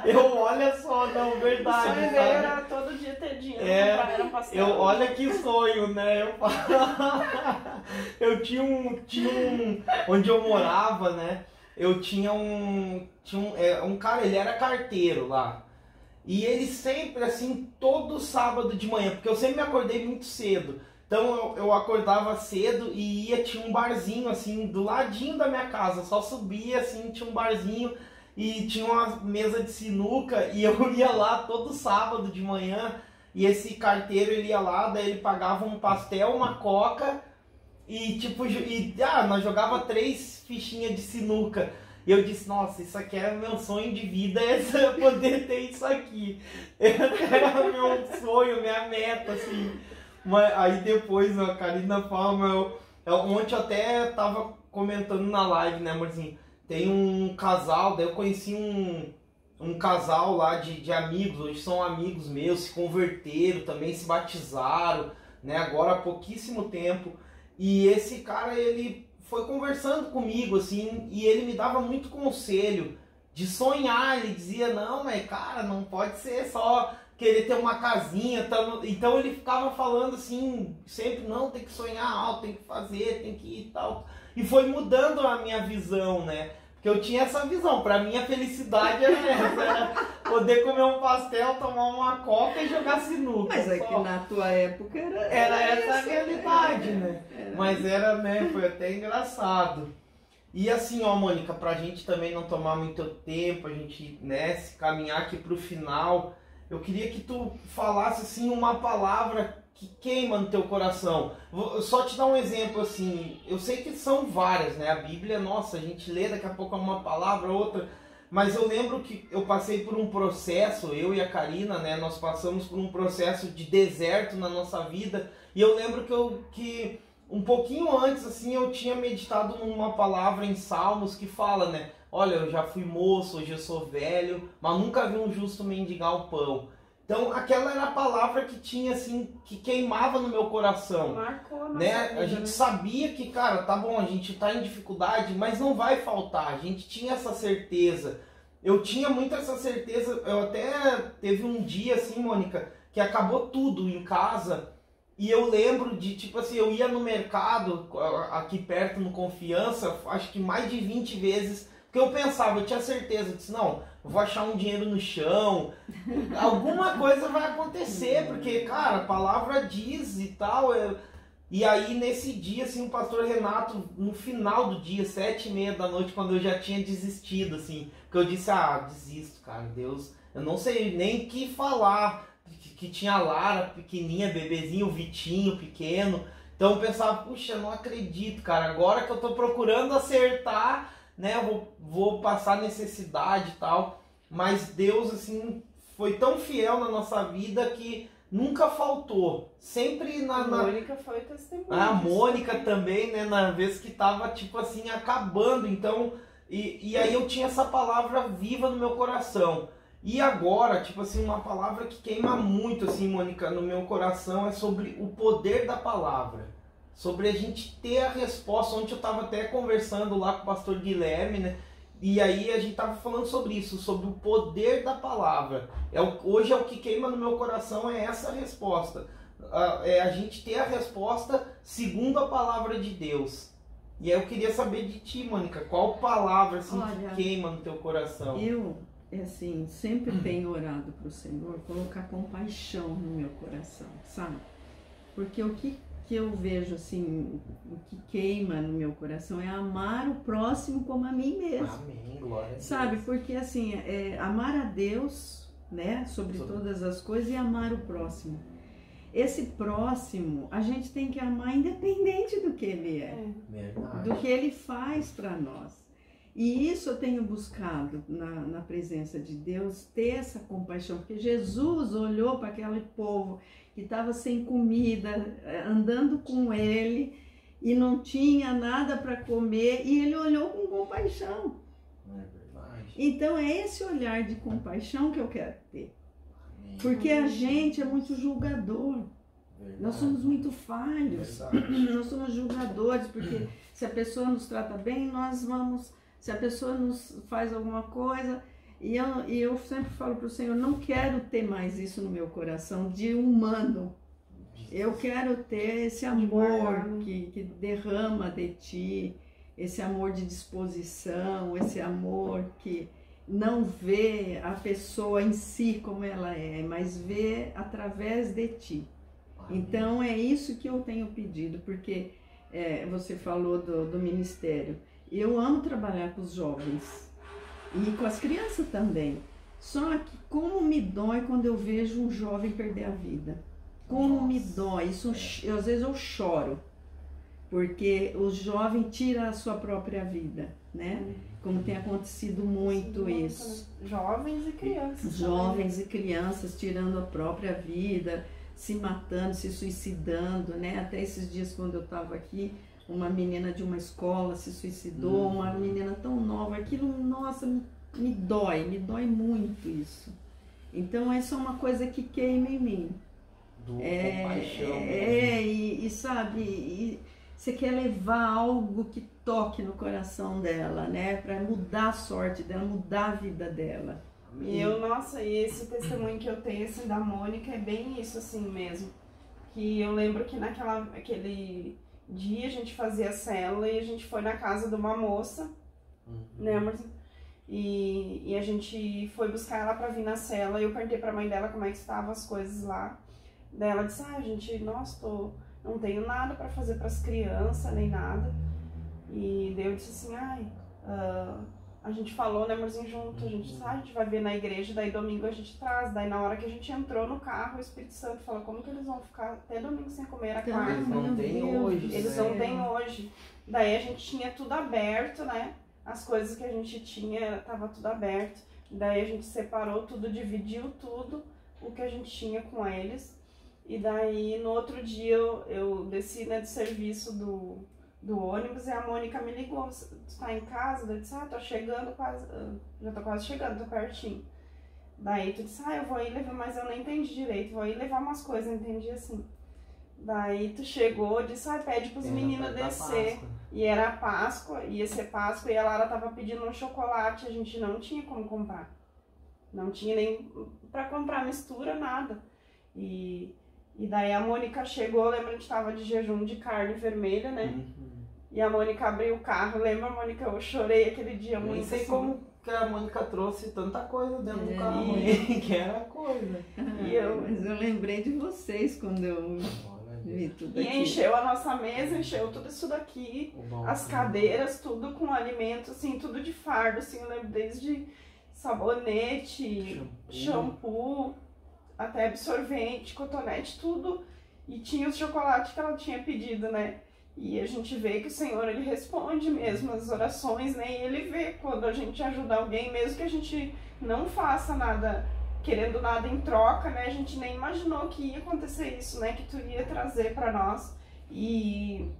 eu olha só, não, O verdade. sonho dele era todo dia ter dinheiro pra comprar um pastel. Olha que sonho, né? Eu tinha onde eu morava, né? Eu tinha um cara, ele era carteiro lá. E ele sempre, assim, todo sábado de manhã, porque eu sempre me acordei muito cedo. Então eu acordava cedo e tinha um barzinho assim do ladinho da minha casa, só subia assim, tinha um barzinho e tinha uma mesa de sinuca e eu ia lá todo sábado de manhã e esse carteiro ele ia lá, daí ele pagava um pastel, uma coca e tipo, nós jogava 3 fichinhas de sinuca. E eu disse, nossa, isso aqui é meu sonho de vida, é poder ter isso aqui. Era meu sonho, minha meta, assim. Mas aí depois a Karina fala, ontem eu até tava comentando na live, né, amorzinho? Tem um casal, daí eu conheci um casal lá de amigos, hoje são amigos meus, se converteram também, se batizaram, né, agora há pouquíssimo tempo. E esse cara, ele foi conversando comigo, assim, e ele me dava muito conselho de sonhar, ele dizia, não, mas cara, não pode ser só querer ter uma casinha, então ele ficava falando assim, sempre, não, tem que sonhar alto, tem que fazer, tem que ir e tal. E foi mudando a minha visão, né? Porque eu tinha essa visão, pra mim a felicidade era essa, era poder comer um pastel, tomar uma coca e jogar sinuca. Mas é que na tua época era essa a realidade, né? Mas era, né, foi até engraçado. E assim, ó, Mônica, pra gente também não tomar muito tempo, a gente, né, se caminhar aqui pro final, eu queria que tu falasse, assim, uma palavra que queima no teu coração. Vou só te dar um exemplo, assim, eu sei que são várias, né, a Bíblia, nossa, a gente lê daqui a pouco uma palavra, outra, mas eu lembro que eu passei por um processo, eu e a Karina, né, nós passamos por um processo de deserto na nossa vida, e eu lembro que um pouquinho antes, assim, eu tinha meditado numa palavra em Salmos que fala, né, olha, eu já fui moço, hoje eu sou velho, mas nunca vi um justo mendigar o pão. Então, aquela era a palavra que tinha, assim, que queimava no meu coração. Marcou a nossa né? vida, A gente sabia que, cara, tá bom, a gente tá em dificuldade, mas não vai faltar. A gente tinha essa certeza. Eu tinha muito essa certeza. Eu até teve um dia, assim, Mônica, que acabou tudo em casa. E eu lembro de, tipo assim, eu ia no mercado, aqui perto, no Confiança, acho que mais de 20 vezes. Porque eu pensava, eu tinha certeza, eu disse, não, eu vou achar um dinheiro no chão, alguma coisa vai acontecer, porque, cara, a palavra diz e tal. E aí, nesse dia, assim, o pastor Renato, no final do dia, 7h30 da noite, quando eu já tinha desistido, assim, porque eu disse, desisto, cara, Deus, eu não sei nem o que falar, que tinha a Lara pequenininha, bebezinho, o Vitinho pequeno, então eu pensava, puxa, não acredito, cara, agora que eu tô procurando acertar, né, eu vou passar necessidade e tal, mas Deus, assim, foi tão fiel na nossa vida que nunca faltou. Sempre A Mônica foi testemunha. A Mônica também, né, na vez que tava, tipo assim, acabando, então, e aí eu tinha essa palavra viva no meu coração. E agora, tipo assim, uma palavra que queima muito, assim, Mônica, no meu coração é sobre o poder da palavra. Sobre a gente ter a resposta. Ontem eu tava até conversando lá com o pastor Guilherme, né? E aí a gente tava falando sobre isso, sobre o poder da palavra. Hoje é o que queima no meu coração, é essa resposta. É a gente ter a resposta segundo a palavra de Deus. E aí eu queria saber de ti, Mônica, qual palavra assim, que queima no teu coração? Eu, assim, sempre tenho orado para o Senhor colocar compaixão no meu coração, sabe? Porque o que eu vejo, assim, o que queima no meu coração é amar o próximo como a mim mesmo. Amém, glória a Deus. Sabe, porque assim, amar a Deus, né, sobre todas as coisas, e amar o próximo. Esse próximo, a gente tem que amar independente do que ele Verdade. do que ele faz para nós. E isso eu tenho buscado na presença de Deus, ter essa compaixão, porque Jesus olhou para aquele povo que estava sem comida, andando com ele, e não tinha nada para comer, e ele olhou com compaixão. É verdade. Então é esse olhar de compaixão que eu quero ter. Amém. Porque a gente é muito julgador. Verdade. Nós somos muito falhos. Verdade. Nós somos julgadores, porque se a pessoa nos trata bem, nós vamos... Se a pessoa nos faz alguma coisa... E eu sempre falo para o Senhor, não quero ter mais isso no meu coração, de humano. Eu quero ter esse amor que derrama de ti, esse amor de disposição, esse amor que não vê a pessoa em si como ela é, mas vê através de ti. Então é isso que eu tenho pedido, porque você falou do ministério. Eu amo trabalhar com os jovens. E com as crianças também. Só que como me dói quando eu vejo um jovem perder a vida. Como me dói. Isso, às vezes eu choro. Porque o jovem tira a sua própria vida, né? Como tem acontecido muito isso. Jovens e crianças. Jovens e crianças tirando a própria vida, se matando, se suicidando, né? Até esses dias quando eu estava aqui, uma menina de uma escola se suicidou, uma menina tão nova, aquilo, nossa, me dói muito isso. Então essa é uma coisa que queima em mim. Compaixão. E sabe, e você quer levar algo que toque no coração dela, né? Para mudar a sorte dela, mudar a vida dela. E e esse testemunho que eu tenho, assim, da Mônica, é bem isso, assim, mesmo. Que eu lembro que aquele dia a gente fazia célula e a gente foi na casa de uma moça, né, amorzinho? E a gente foi buscar ela pra vir na célula e eu perguntei pra mãe dela como é que estavam as coisas lá. Daí ela disse, não tenho nada pra fazer pras crianças, nem nada. E daí eu disse assim, a gente falou, né, amorzinho, junto, a gente vai ver na igreja, daí domingo a gente traz. Daí na hora que a gente entrou no carro, o Espírito Santo falou, como que eles vão ficar até domingo sem comer a carne? Eles não têm hoje. Eles não têm hoje. Daí a gente tinha tudo aberto, né, as coisas que a gente tinha, tava tudo aberto. Daí a gente separou tudo, dividiu tudo, o que a gente tinha com eles. E daí no outro dia eu desci, né, do serviço do ônibus e a Mônica me ligou, você tá em casa? Eu disse, tô chegando quase, já tô quase chegando, tô pertinho. Daí tu disse, eu vou ir levar, mas eu não entendi direito, vou ir levar umas coisas, eu entendi assim. Daí tu chegou, disse, pede pros meninos descer. E era Páscoa, ia ser Páscoa, e a Lara tava pedindo um chocolate, a gente não tinha como comprar. Não tinha nem pra comprar mistura, nada. E daí a Mônica chegou, lembra, a gente tava de jejum de carne vermelha, né? E a Mônica abriu o carro, lembra, Mônica? Eu chorei aquele dia muito. Nem sei como que a Mônica trouxe tanta coisa dentro do carro, que era coisa. Mas eu lembrei de vocês quando eu vi tudo aqui. E encheu a nossa mesa, encheu tudo isso daqui, as cadeiras, tudo com alimento, assim, tudo de fardo, assim, eu lembro desde sabonete, shampoo, até absorvente, cotonete, tudo. E tinha os chocolates que ela tinha pedido, né? E a gente vê que o Senhor, Ele responde mesmo as orações, né? E Ele vê quando a gente ajuda alguém, mesmo que a gente não faça nada, querendo nada em troca, né? A gente nem imaginou que ia acontecer isso, né? Que tu ia trazer para nós. E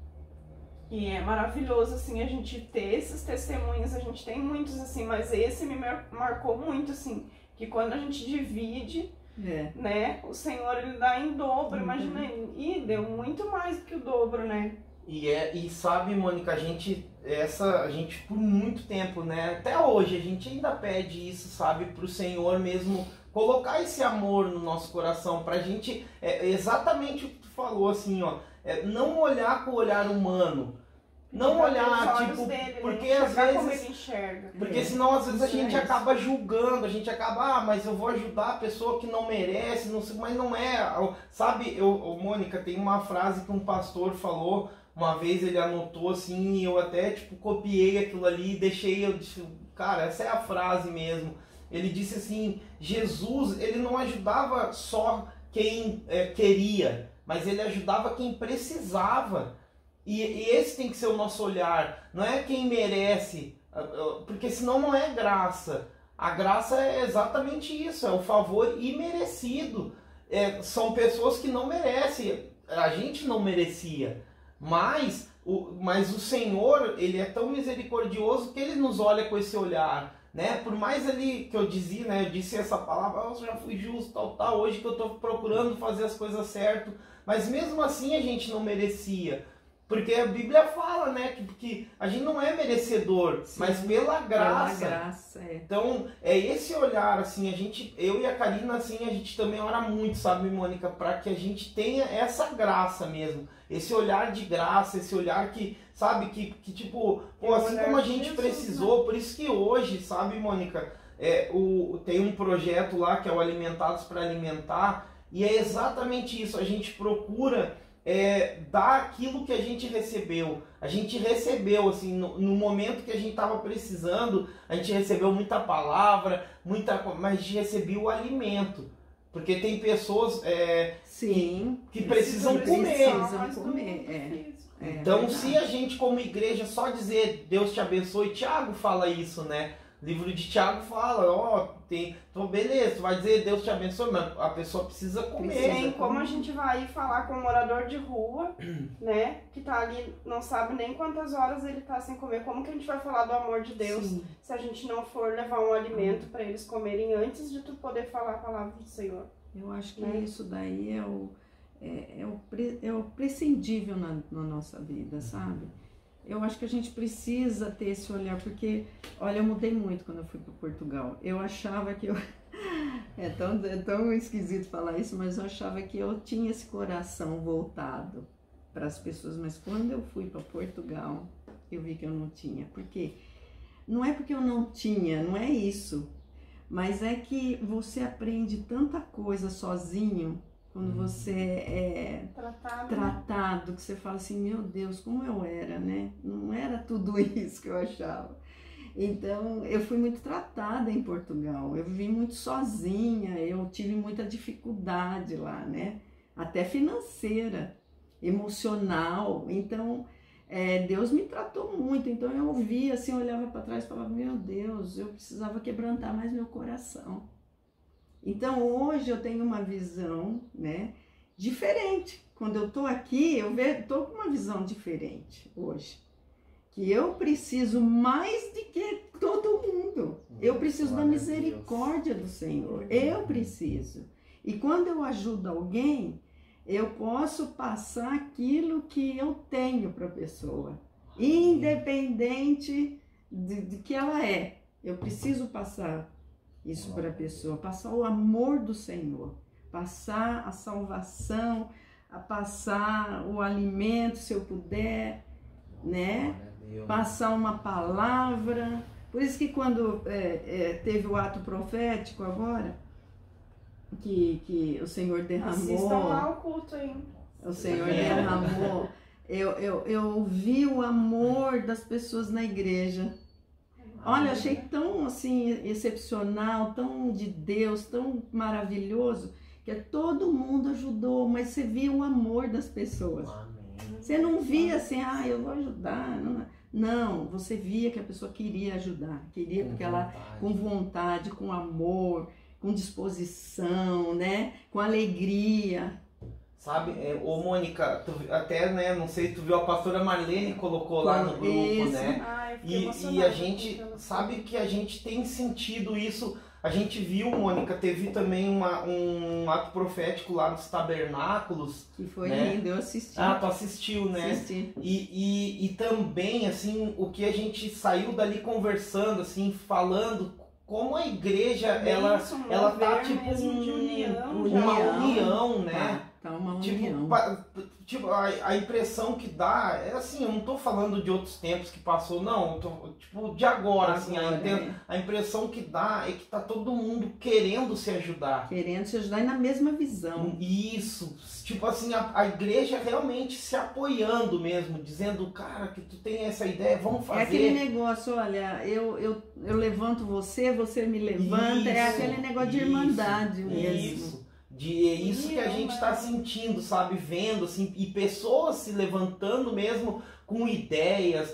é maravilhoso, assim, a gente ter esses testemunhos. A gente tem muitos, assim, mas esse me marcou muito, assim, que quando a gente divide, né? O Senhor, Ele dá em dobro, imagina, e deu muito mais do que o dobro, né? E sabe, Mônica, a gente por muito tempo, né, até hoje, a gente ainda pede isso, sabe, pro Senhor mesmo colocar esse amor no nosso coração, pra gente, exatamente o que tu falou, assim, ó, não olhar com o olhar humano, não olhar, tipo, dele, porque às vezes, como ele enxerga. Porque senão às vezes a gente acaba julgando, a gente acaba, mas eu vou ajudar a pessoa que não merece, não sei, mas não é, sabe, Mônica, tem uma frase que um pastor falou, uma vez ele anotou assim, e eu até tipo copiei aquilo ali e deixei, eu disse, cara, essa é a frase mesmo. Ele disse assim, Jesus, ele não ajudava só quem queria, mas ele ajudava quem precisava. E esse tem que ser o nosso olhar, não é quem merece, porque senão não é graça. A graça é exatamente isso, é o favor imerecido. São pessoas que não merecem, a gente não merecia. Mas o Senhor, Ele é tão misericordioso que Ele nos olha com esse olhar, né? Por mais ali que eu dizia, né? Eu disse essa palavra, eu já fui justo, tal, hoje que eu estou procurando fazer as coisas certo, mas mesmo assim a gente não merecia. Porque a Bíblia fala, né, que a gente não é merecedor, sim, mas pela graça. Pela graça, Então, é esse olhar, assim, eu e a Karina, assim, a gente também ora muito, sabe, Mônica, para que a gente tenha essa graça mesmo. Esse olhar de graça, esse olhar que, sabe, que tipo, pô, assim como a gente precisou, por isso que hoje, sabe, Mônica, tem um projeto lá que é o Alimentados para Alimentar, e é exatamente isso, a gente procura dar aquilo que a gente recebeu. A gente recebeu, assim, no momento que a gente estava precisando, a gente recebeu muita palavra, mas a gente recebeu o alimento. Porque tem pessoas que precisam comer. Então, se a gente como igreja só dizer Deus te abençoe, Tiago fala isso, né? O livro de Tiago fala, então beleza, tu vai dizer Deus te abençoe, mas a pessoa precisa comer. Tem como a gente vai falar com um morador de rua, né, que tá ali, não sabe nem quantas horas ele tá sem comer, como que a gente vai falar do amor de Deus, sim, se a gente não for levar um alimento para eles comerem antes de tu poder falar a palavra do Senhor? Eu acho que isso daí é o prescindível na nossa vida, sabe? Eu acho que a gente precisa ter esse olhar, porque, olha, eu mudei muito quando eu fui para Portugal. Eu achava que é tão esquisito falar isso, mas eu achava que eu tinha esse coração voltado para as pessoas. Mas quando eu fui para Portugal, eu vi que eu não tinha. Porque não é porque eu não tinha, não é isso. Mas é que você aprende tanta coisa sozinho, quando você é tratado, que você fala assim, meu Deus, como eu era, né? Não era tudo isso que eu achava. Então, eu fui muito tratada em Portugal, eu vivi muito sozinha, eu tive muita dificuldade lá, né? Até financeira, emocional. Então, Deus me tratou muito. Então, eu ouvia assim, eu olhava para trás e falava, meu Deus, eu precisava quebrantar mais meu coração. Então, hoje eu tenho uma visão, né, diferente. Quando eu tô aqui, eu tô com uma visão diferente hoje. Que eu preciso mais de que todo mundo. Eu preciso da misericórdia do Senhor. Eu preciso. E quando eu ajudo alguém, eu posso passar aquilo que eu tenho para a pessoa. Independente de que ela é. Eu preciso passar isso para a pessoa, passar o amor do Senhor, passar a salvação, a passar o alimento, se eu puder, né? Passar uma palavra. Por isso que quando teve o ato profético agora, que o Senhor derramou... Assistam lá o culto aí. O Senhor derramou. Eu vi o amor das pessoas na igreja. Olha, achei tão assim excepcional, tão de Deus, tão maravilhoso, que todo mundo ajudou, mas você viu o amor das pessoas. Você não via assim, eu vou ajudar. Não, você via que a pessoa queria ajudar, queria porque ela com vontade, com amor, com disposição, né? Com alegria. Sabe, Mônica, até, né, não sei se tu viu, a pastora Marlene colocou lá no grupo, né? E a gente sabe que a gente tem sentido isso. A gente viu, Mônica, teve também um ato profético lá nos tabernáculos. Que foi né? lindo, eu assisti. Tu assistiu, né? Assisti. E também, assim, o que a gente saiu dali conversando, assim, falando como a igreja, ela tá tipo uma união, né? Tá uma união. Tipo, a impressão que dá é assim, eu não tô falando de outros tempos que passou, não, tipo, de agora, assim, a impressão que dá é que tá todo mundo querendo se ajudar. Querendo se ajudar e na mesma visão. Isso, tipo assim, a igreja realmente se apoiando mesmo, dizendo, cara, que tu tem essa ideia, vamos fazer. É aquele negócio, olha, eu levanto você, você me levanta, isso, é aquele negócio de irmandade mesmo. Isso. É isso que a gente está sentindo, sabe? Vendo, assim, e pessoas se levantando mesmo com ideias.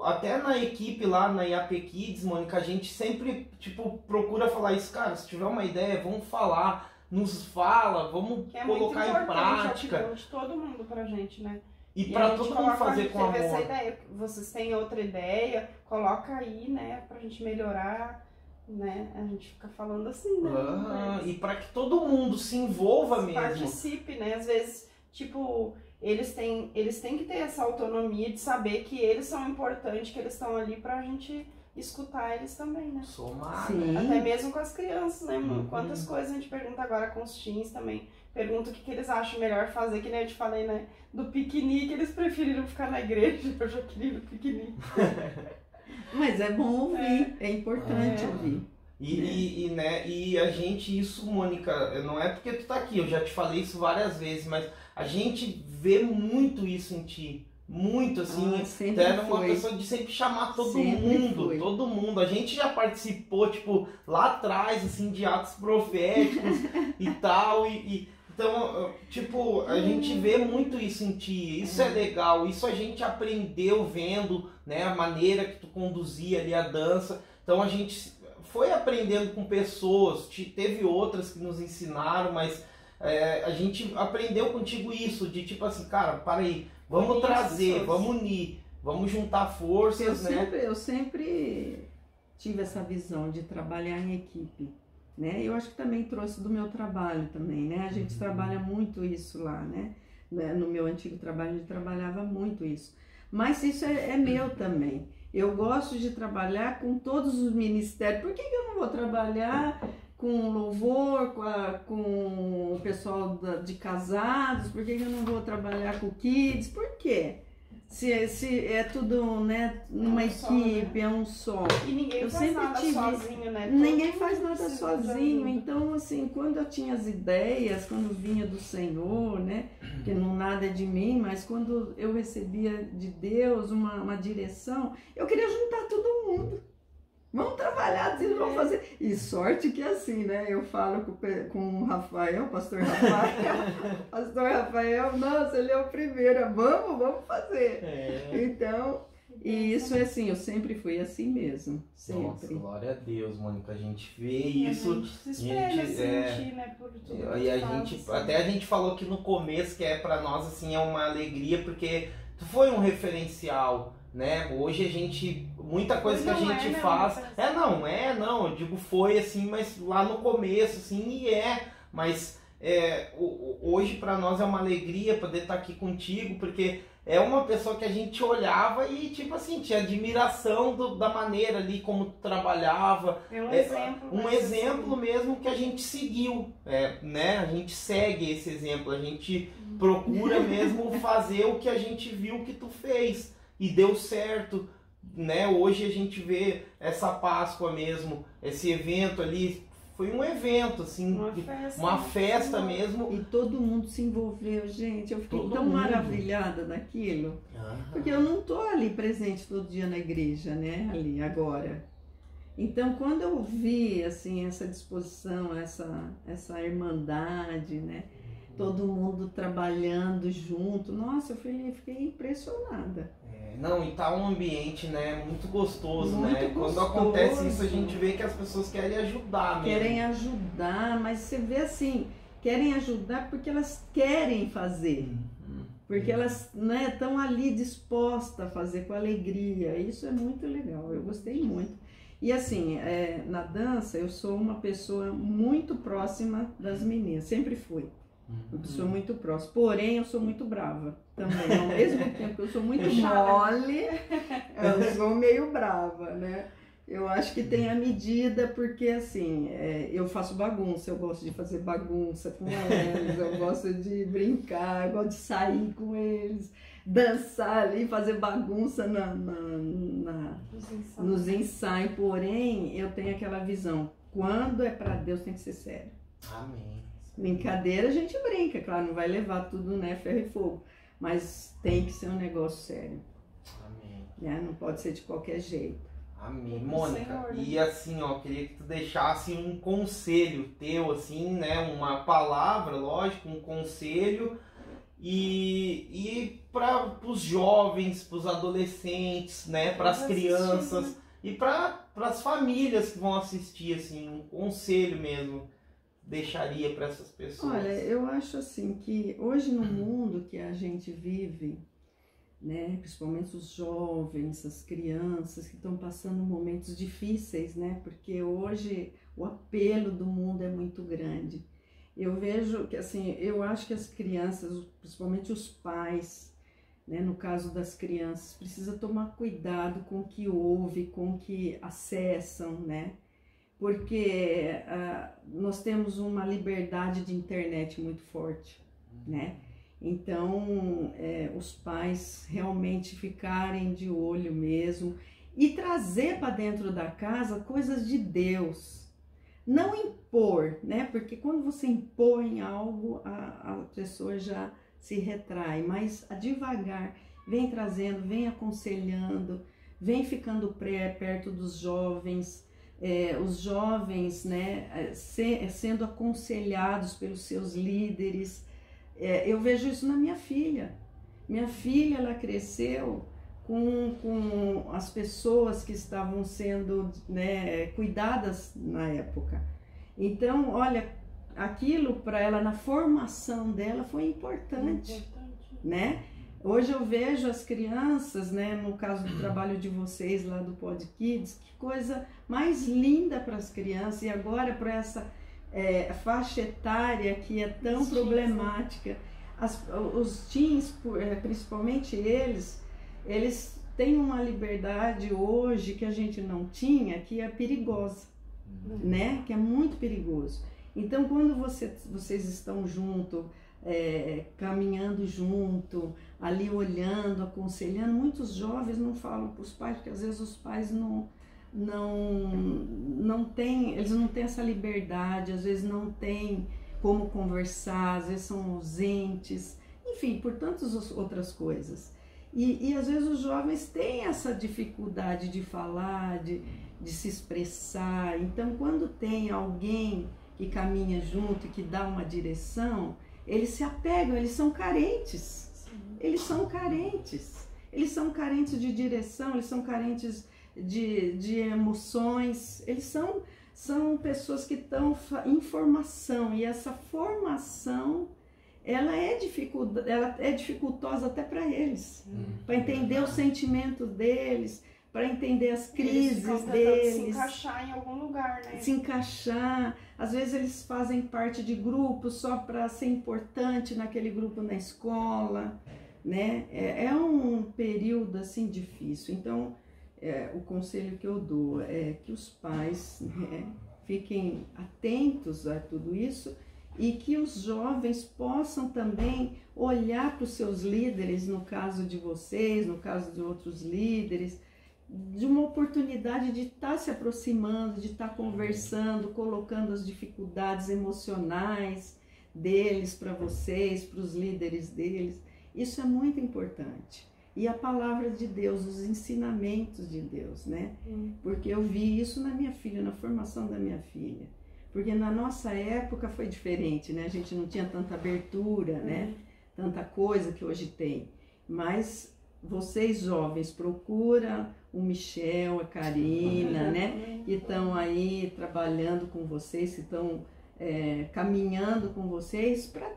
Até na equipe lá na IAP Kids, Mônica, a gente sempre, tipo, procura falar isso. Cara, se tiver uma ideia, vamos falar, nos fala, vamos colocar em prática. É de todo mundo pra gente, né? E pra todo mundo fazer com amor. Essa ideia, vocês têm outra ideia, coloca aí, né, pra gente melhorar. Né? A gente fica falando assim, né? E para que todo mundo se envolva mesmo. Participe, né? Às vezes, tipo, eles têm que ter essa autonomia de saber que eles são importantes, que eles estão ali pra gente escutar eles também, né? Até mesmo com as crianças, né? Quantas coisas a gente pergunta agora com os teens também. Pergunta o que eles acham melhor fazer, que nem eu te falei, né? Do piquenique, eles preferiram ficar na igreja, eu já queria ir no piquenique. Mas é bom ouvir, é importante ouvir. E a gente, isso, Mônica, não é porque tu tá aqui, eu já te falei isso várias vezes, mas a gente vê muito isso em ti. Muito, assim, tu era uma pessoa de sempre chamar todo mundo. A gente já participou, tipo, lá atrás, assim, de atos proféticos e tal, então, tipo, a gente vê muito isso em ti, isso é legal, isso a gente aprendeu vendo, né, a maneira que tu conduzia ali a dança, então a gente foi aprendendo com pessoas, teve outras que nos ensinaram, mas a gente aprendeu contigo isso, de tipo assim, cara, para aí, vamos trazer, vamos unir, vamos juntar forças, Eu sempre tive essa visão de trabalhar em equipe. Né? Eu acho que também trouxe do meu trabalho também, né? A gente trabalha muito isso lá, né? No meu antigo trabalho a gente trabalhava muito isso. Mas isso é meu também. Eu gosto de trabalhar com todos os ministérios. Por que eu não vou trabalhar com louvor, com o pessoal de casados? Por que eu não vou trabalhar com kids? Por quê? Se é tudo, né, numa equipe, é um só. E ninguém faz nada sozinho, né? Ninguém faz nada sozinho. Então, assim, quando eu tinha as ideias, quando vinha do Senhor, né, porque não nada é de mim, mas quando eu recebia de Deus uma direção, eu queria juntar todo mundo. Vamos trabalhar, vamos fazer. E sorte que é assim, né? Eu falo com o Rafael, pastor Rafael, nossa, ele é o primeiro, vamos fazer. Então, e isso é assim, eu sempre fui assim mesmo, sempre. Nossa, glória a Deus, Mônica, a gente vê isso. A gente se espelha, sentir, né, por tudo. E até a gente falou que no começo, que pra nós, assim, é uma alegria, porque tu foi um referencial, né? Hoje a gente, muita coisa que a gente faz, não, eu digo foi assim, mas lá no começo, assim, mas hoje para nós é uma alegria poder estar aqui contigo, porque é uma pessoa que a gente olhava e, tipo assim, tinha admiração da maneira ali como tu trabalhava. É um exemplo. Um exemplo mesmo que a gente seguiu, né? A gente segue esse exemplo, a gente procura mesmo fazer o que a gente viu que tu fez. E deu certo, né? Hoje a gente vê essa Páscoa mesmo, esse evento ali, foi um evento, assim, uma festa mesmo. E todo mundo se envolveu, gente, eu fiquei tão maravilhada daquilo, porque eu não tô ali presente todo dia na igreja, né, ali, agora. Então, quando eu vi, assim, essa disposição, essa irmandade, né, todo mundo trabalhando junto. Nossa, eu fiquei impressionada. Não, e tá um ambiente, né, muito gostoso, muito né? gostoso. Quando acontece isso, a gente vê que as pessoas querem ajudar mesmo. Querem ajudar, mas você vê assim, querem ajudar porque elas querem fazer. Porque elas estão ali dispostas a fazer com alegria. Isso é muito legal, eu gostei muito. E assim, na dança eu sou uma pessoa muito próxima das meninas, sempre fui. Uma pessoa muito próxima, porém eu sou muito brava também. Ao mesmo tempo que eu sou muito mole, eu sou meio brava, né? Eu acho que tem a medida, porque assim, eu faço bagunça, eu gosto de fazer bagunça com eles, eu gosto de brincar, eu gosto de sair com eles, dançar ali, fazer bagunça nos ensaios, porém eu tenho aquela visão, quando é pra Deus tem que ser sério. Amém. Brincadeira a gente brinca, claro, não vai levar tudo, né, ferro e fogo, mas tem que ser um negócio sério. Amém. Né? Não pode ser de qualquer jeito. Amém. Mônica, e assim, ó, queria que tu deixasse um conselho teu, assim, né, uma palavra, lógico, um conselho, e para os jovens, para os adolescentes, né, para as crianças e para as famílias que vão assistir, assim, um conselho mesmo, deixaria para essas pessoas? Olha, eu acho assim que hoje no mundo que a gente vive, né, principalmente os jovens, as crianças que estão passando momentos difíceis, né, porque hoje o apelo do mundo é muito grande. Eu vejo que assim, eu acho que as crianças, principalmente os pais, né, no caso das crianças, precisa tomar cuidado com o que ouve, com o que acessam, né, porque nós temos uma liberdade de internet muito forte, né? Então, os pais realmente ficarem de olho mesmo e trazer para dentro da casa coisas de Deus. Não impor, né? Porque quando você impõe algo, a pessoa já se retrai, mas devagar, vem trazendo, vem aconselhando, vem ficando perto dos jovens, os jovens, né, sendo aconselhados pelos seus líderes. Eu vejo isso na minha filha. Minha filha, ela cresceu com as pessoas que estavam sendo, né, cuidadas na época. Então, olha, aquilo para ela, na formação dela, foi importante, né? Hoje eu vejo as crianças, né, no caso do trabalho de vocês lá do Pod Kids, que coisa mais linda para as crianças, e agora para essa faixa etária que é tão problemática. Os teens, principalmente eles têm uma liberdade hoje que a gente não tinha, que é perigosa, né? Que é muito perigoso. Então, quando vocês estão junto, caminhando junto, ali olhando, aconselhando, muitos jovens não falam para os pais, porque às vezes os pais não têm, eles não têm essa liberdade, às vezes não têm como conversar, às vezes são ausentes, enfim, por tantas outras coisas. E às vezes os jovens têm essa dificuldade de falar, de se expressar. Então, quando tem alguém que caminha junto e que dá uma direção, eles se apegam, eles são carentes. Eles são carentes. Eles são carentes de direção, eles são carentes de emoções. Eles são pessoas que estão em formação, e essa formação ela é dificultosa até para eles, para entender os sentimentos deles, para entender as crises deles. Se encaixar em algum lugar, né? Se encaixar. Às vezes eles fazem parte de grupos só para ser importante naquele grupo na escola, né? É um período assim difícil. Então, o conselho que eu dou é que os pais, né, fiquem atentos a tudo isso, e que os jovens possam também olhar para os seus líderes, no caso de vocês, no caso de outros líderes, de uma oportunidade de estar se aproximando, de estar conversando, colocando as dificuldades emocionais deles para vocês, para os líderes deles. Isso é muito importante. E a palavra de Deus, os ensinamentos de Deus, né? Porque eu vi isso na minha filha, na formação da minha filha. Porque na nossa época foi diferente, né? A gente não tinha tanta abertura, né? Tanta coisa que hoje tem. Mas vocês jovens procuram o Michel, a Karina, né? Que estão aí trabalhando com vocês, que estão caminhando com vocês para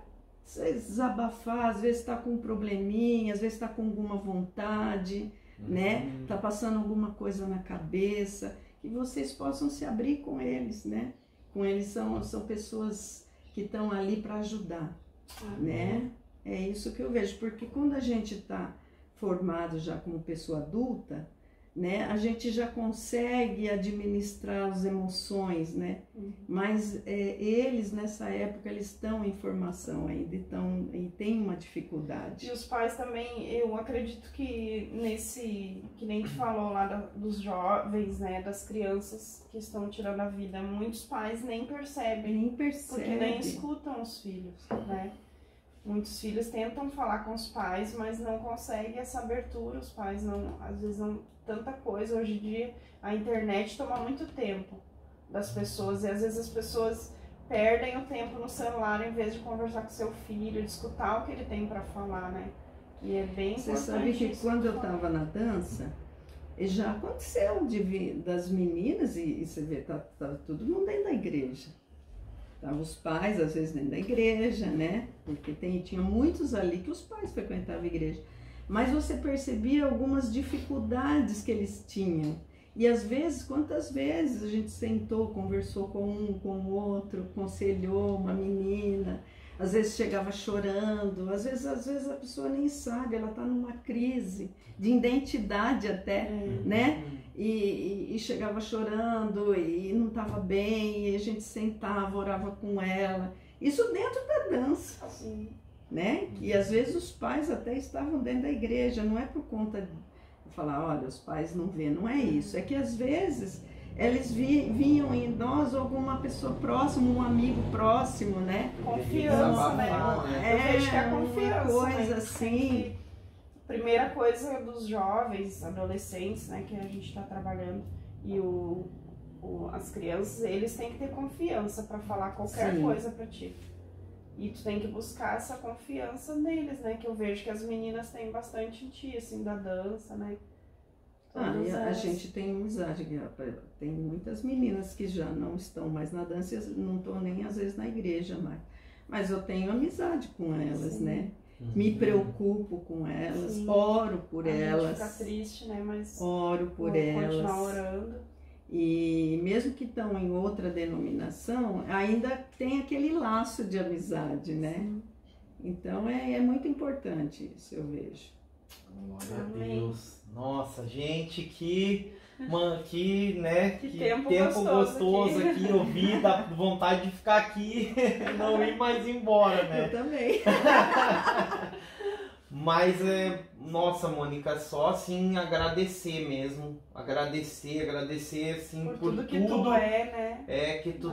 desabafar. Às vezes está com um probleminha, às vezes está com alguma vontade, né? Está passando alguma coisa na cabeça, que vocês possam se abrir com eles, né? Com eles são pessoas que estão ali para ajudar, né? É isso que eu vejo, porque quando a gente está formado já como pessoa adulta, né, a gente já consegue administrar as emoções, né? Mas eles nessa época eles estão em formação ainda, e tem uma dificuldade. E os pais também, eu acredito que que nem tu falou lá dos jovens, né, das crianças que estão tirando a vida, muitos pais nem percebem. Porque nem escutam os filhos, né? Muitos filhos tentam falar com os pais, mas não conseguem essa abertura. Os pais não, às vezes não, tanta coisa. Hoje em dia a internet toma muito tempo das pessoas e às vezes as pessoas perdem o tempo no celular em vez de conversar com seu filho, de escutar o que ele tem para falar, né? E é bem importante. Você sabe que quando eu estava na dança, já aconteceu das meninas, e você vê, tá todo mundo dentro da igreja. Estavam os pais, às vezes, dentro da igreja, né? Porque tinha muitos ali que os pais frequentavam a igreja. Mas você percebia algumas dificuldades que eles tinham. E às vezes, quantas vezes a gente sentou, conversou com um, com o outro, aconselhou uma menina, às vezes chegava chorando, às vezes a pessoa nem sabe, ela está numa crise de identidade até, né? E chegava chorando e não estava bem, e a gente sentava, orava com ela. Isso dentro da dança, né? E às vezes os pais até estavam dentro da igreja, não é por conta de falar, olha, os pais não vêem, não é isso. É que às vezes eles vinham em nós alguma pessoa próxima, um amigo próximo, né? Confiança, né? Eu vejo que é confiança, coisa né? assim. Primeira coisa dos jovens, adolescentes, né, que a gente está trabalhando, e as crianças, eles têm que ter confiança para falar qualquer coisa para ti. E tu tem que buscar essa confiança neles, né? Que eu vejo que as meninas têm bastante em ti, assim, da dança, né? A gente tem amizade, tem muitas meninas que já não estão mais na dança, não estão nem às vezes na igreja mais. Mas eu tenho amizade com elas, né? Me preocupo com elas, oro por elas. A gente fica triste, né? Mas oro por elas. Continuar orando. E mesmo que estão em outra denominação, ainda tem aquele laço de amizade, né? Então é muito importante isso, eu vejo. Glória a Deus. Nossa, gente, que tempo gostoso aqui, ouvir, dá vontade de ficar aqui, não ir mais embora, né? Eu também. Mas, nossa, Mônica, só assim agradecer mesmo, agradecer assim por tudo que tu né? Que tu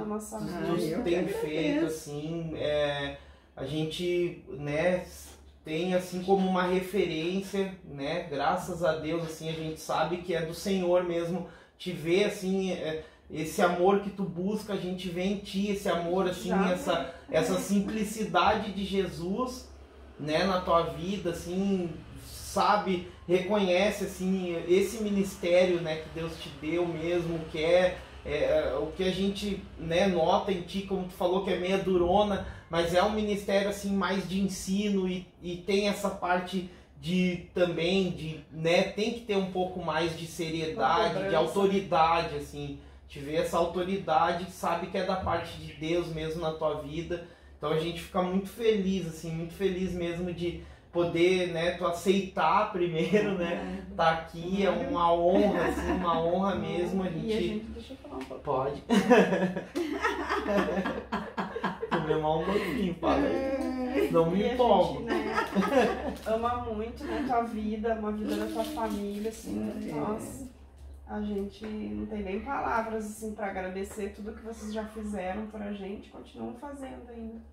tem feito, assim, a gente, né, tem assim como uma referência, né, graças a Deus, assim, a gente sabe que é do Senhor mesmo, te ver, assim, esse amor que tu busca, a gente vê em ti, esse amor, assim, essa simplicidade de Jesus, né, na tua vida, assim, sabe, reconhece, assim, esse ministério, né, que Deus te deu mesmo, que o que a gente, né, nota em ti, como tu falou, que é meia durona, mas é um ministério assim mais de ensino e tem essa parte né, tem que ter um pouco mais de seriedade, de autoridade, assim, te ver essa autoridade, sabe que é da parte de Deus mesmo na tua vida. Então a gente fica muito feliz, assim, muito feliz mesmo de poder, né, tu aceitar primeiro, né, tá aqui, é uma honra, assim, uma honra mesmo. E a gente, deixa eu falar um pouco. Pode. Comer um pouquinho, pai. Não me empolgo. A gente, né, ama muito, né, tua vida, uma vida da tua família, assim, nossa. A gente não tem nem palavras, assim, para agradecer tudo que vocês já fizeram por a gente, continuam fazendo ainda.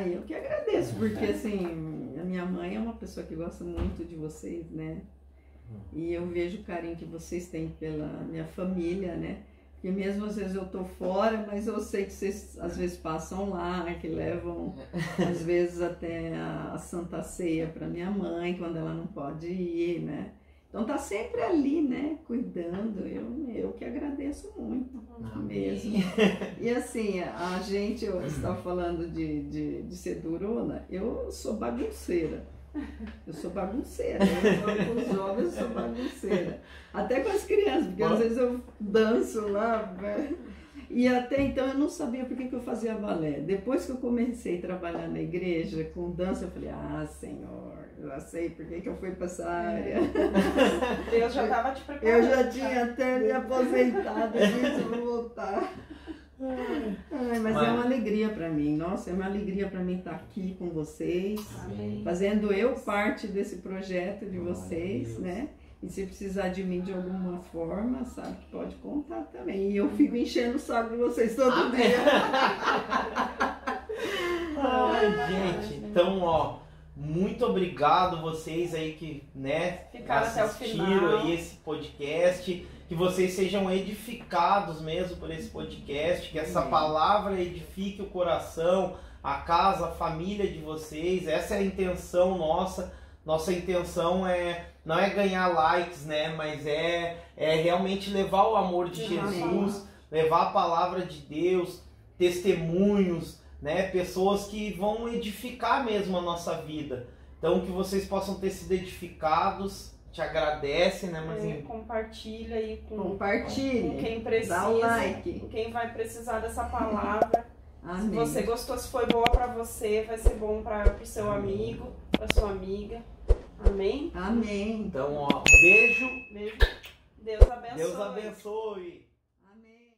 Eu que agradeço, porque assim, a minha mãe é uma pessoa que gosta muito de vocês, né? E eu vejo o carinho que vocês têm pela minha família, né? Porque mesmo às vezes eu tô fora, mas eu sei que vocês às vezes passam lá, que levam às vezes até a Santa Ceia para minha mãe, quando ela não pode ir, né? Então tá sempre ali, né, cuidando. Eu que agradeço muito mesmo. E assim, a gente, você estava falando de ser durona, eu sou bagunceira. Eu sou bagunceira, com os jovens eu sou bagunceira. Até com as crianças, porque às vezes eu danço lá, né? E até então eu não sabia por que eu fazia balé. Depois que eu comecei a trabalhar na igreja com dança, eu falei, Senhor, eu já sei por que eu fui para essa área. Deus já estava te preparando. Eu já tinha até me aposentado, disse, vou voltar. Mas é uma alegria para mim, nossa, é uma alegria para mim estar aqui com vocês, Amém. Fazendo eu parte desse projeto de vocês, né? E se precisar de mim de alguma forma, sabe que pode contar também. E eu fico enchendo o saco de vocês todo dia. Ai, gente, então, ó, muito obrigado vocês aí que, né, ficaram até o assistiram final aí esse podcast. Que vocês sejam edificados mesmo por esse podcast, que essa palavra edifique o coração, a casa, a família de vocês. Essa é a intenção nossa. Nossa intenção não é ganhar likes, né? Mas é realmente levar o amor de Jesus, levar a palavra de Deus, testemunhos, né? Pessoas que vão edificar mesmo a nossa vida. Então que vocês possam ter sido edificados. Te agradece, né, mas compartilha aí com quem precisa, dá o like. Com quem vai precisar dessa palavra. Amém. Se você gostou, se foi boa para você, vai ser bom para o seu amigo, para sua amiga. Amém? Amém. Então, ó, um beijo. Beijo. Deus abençoe. Deus abençoe. Amém.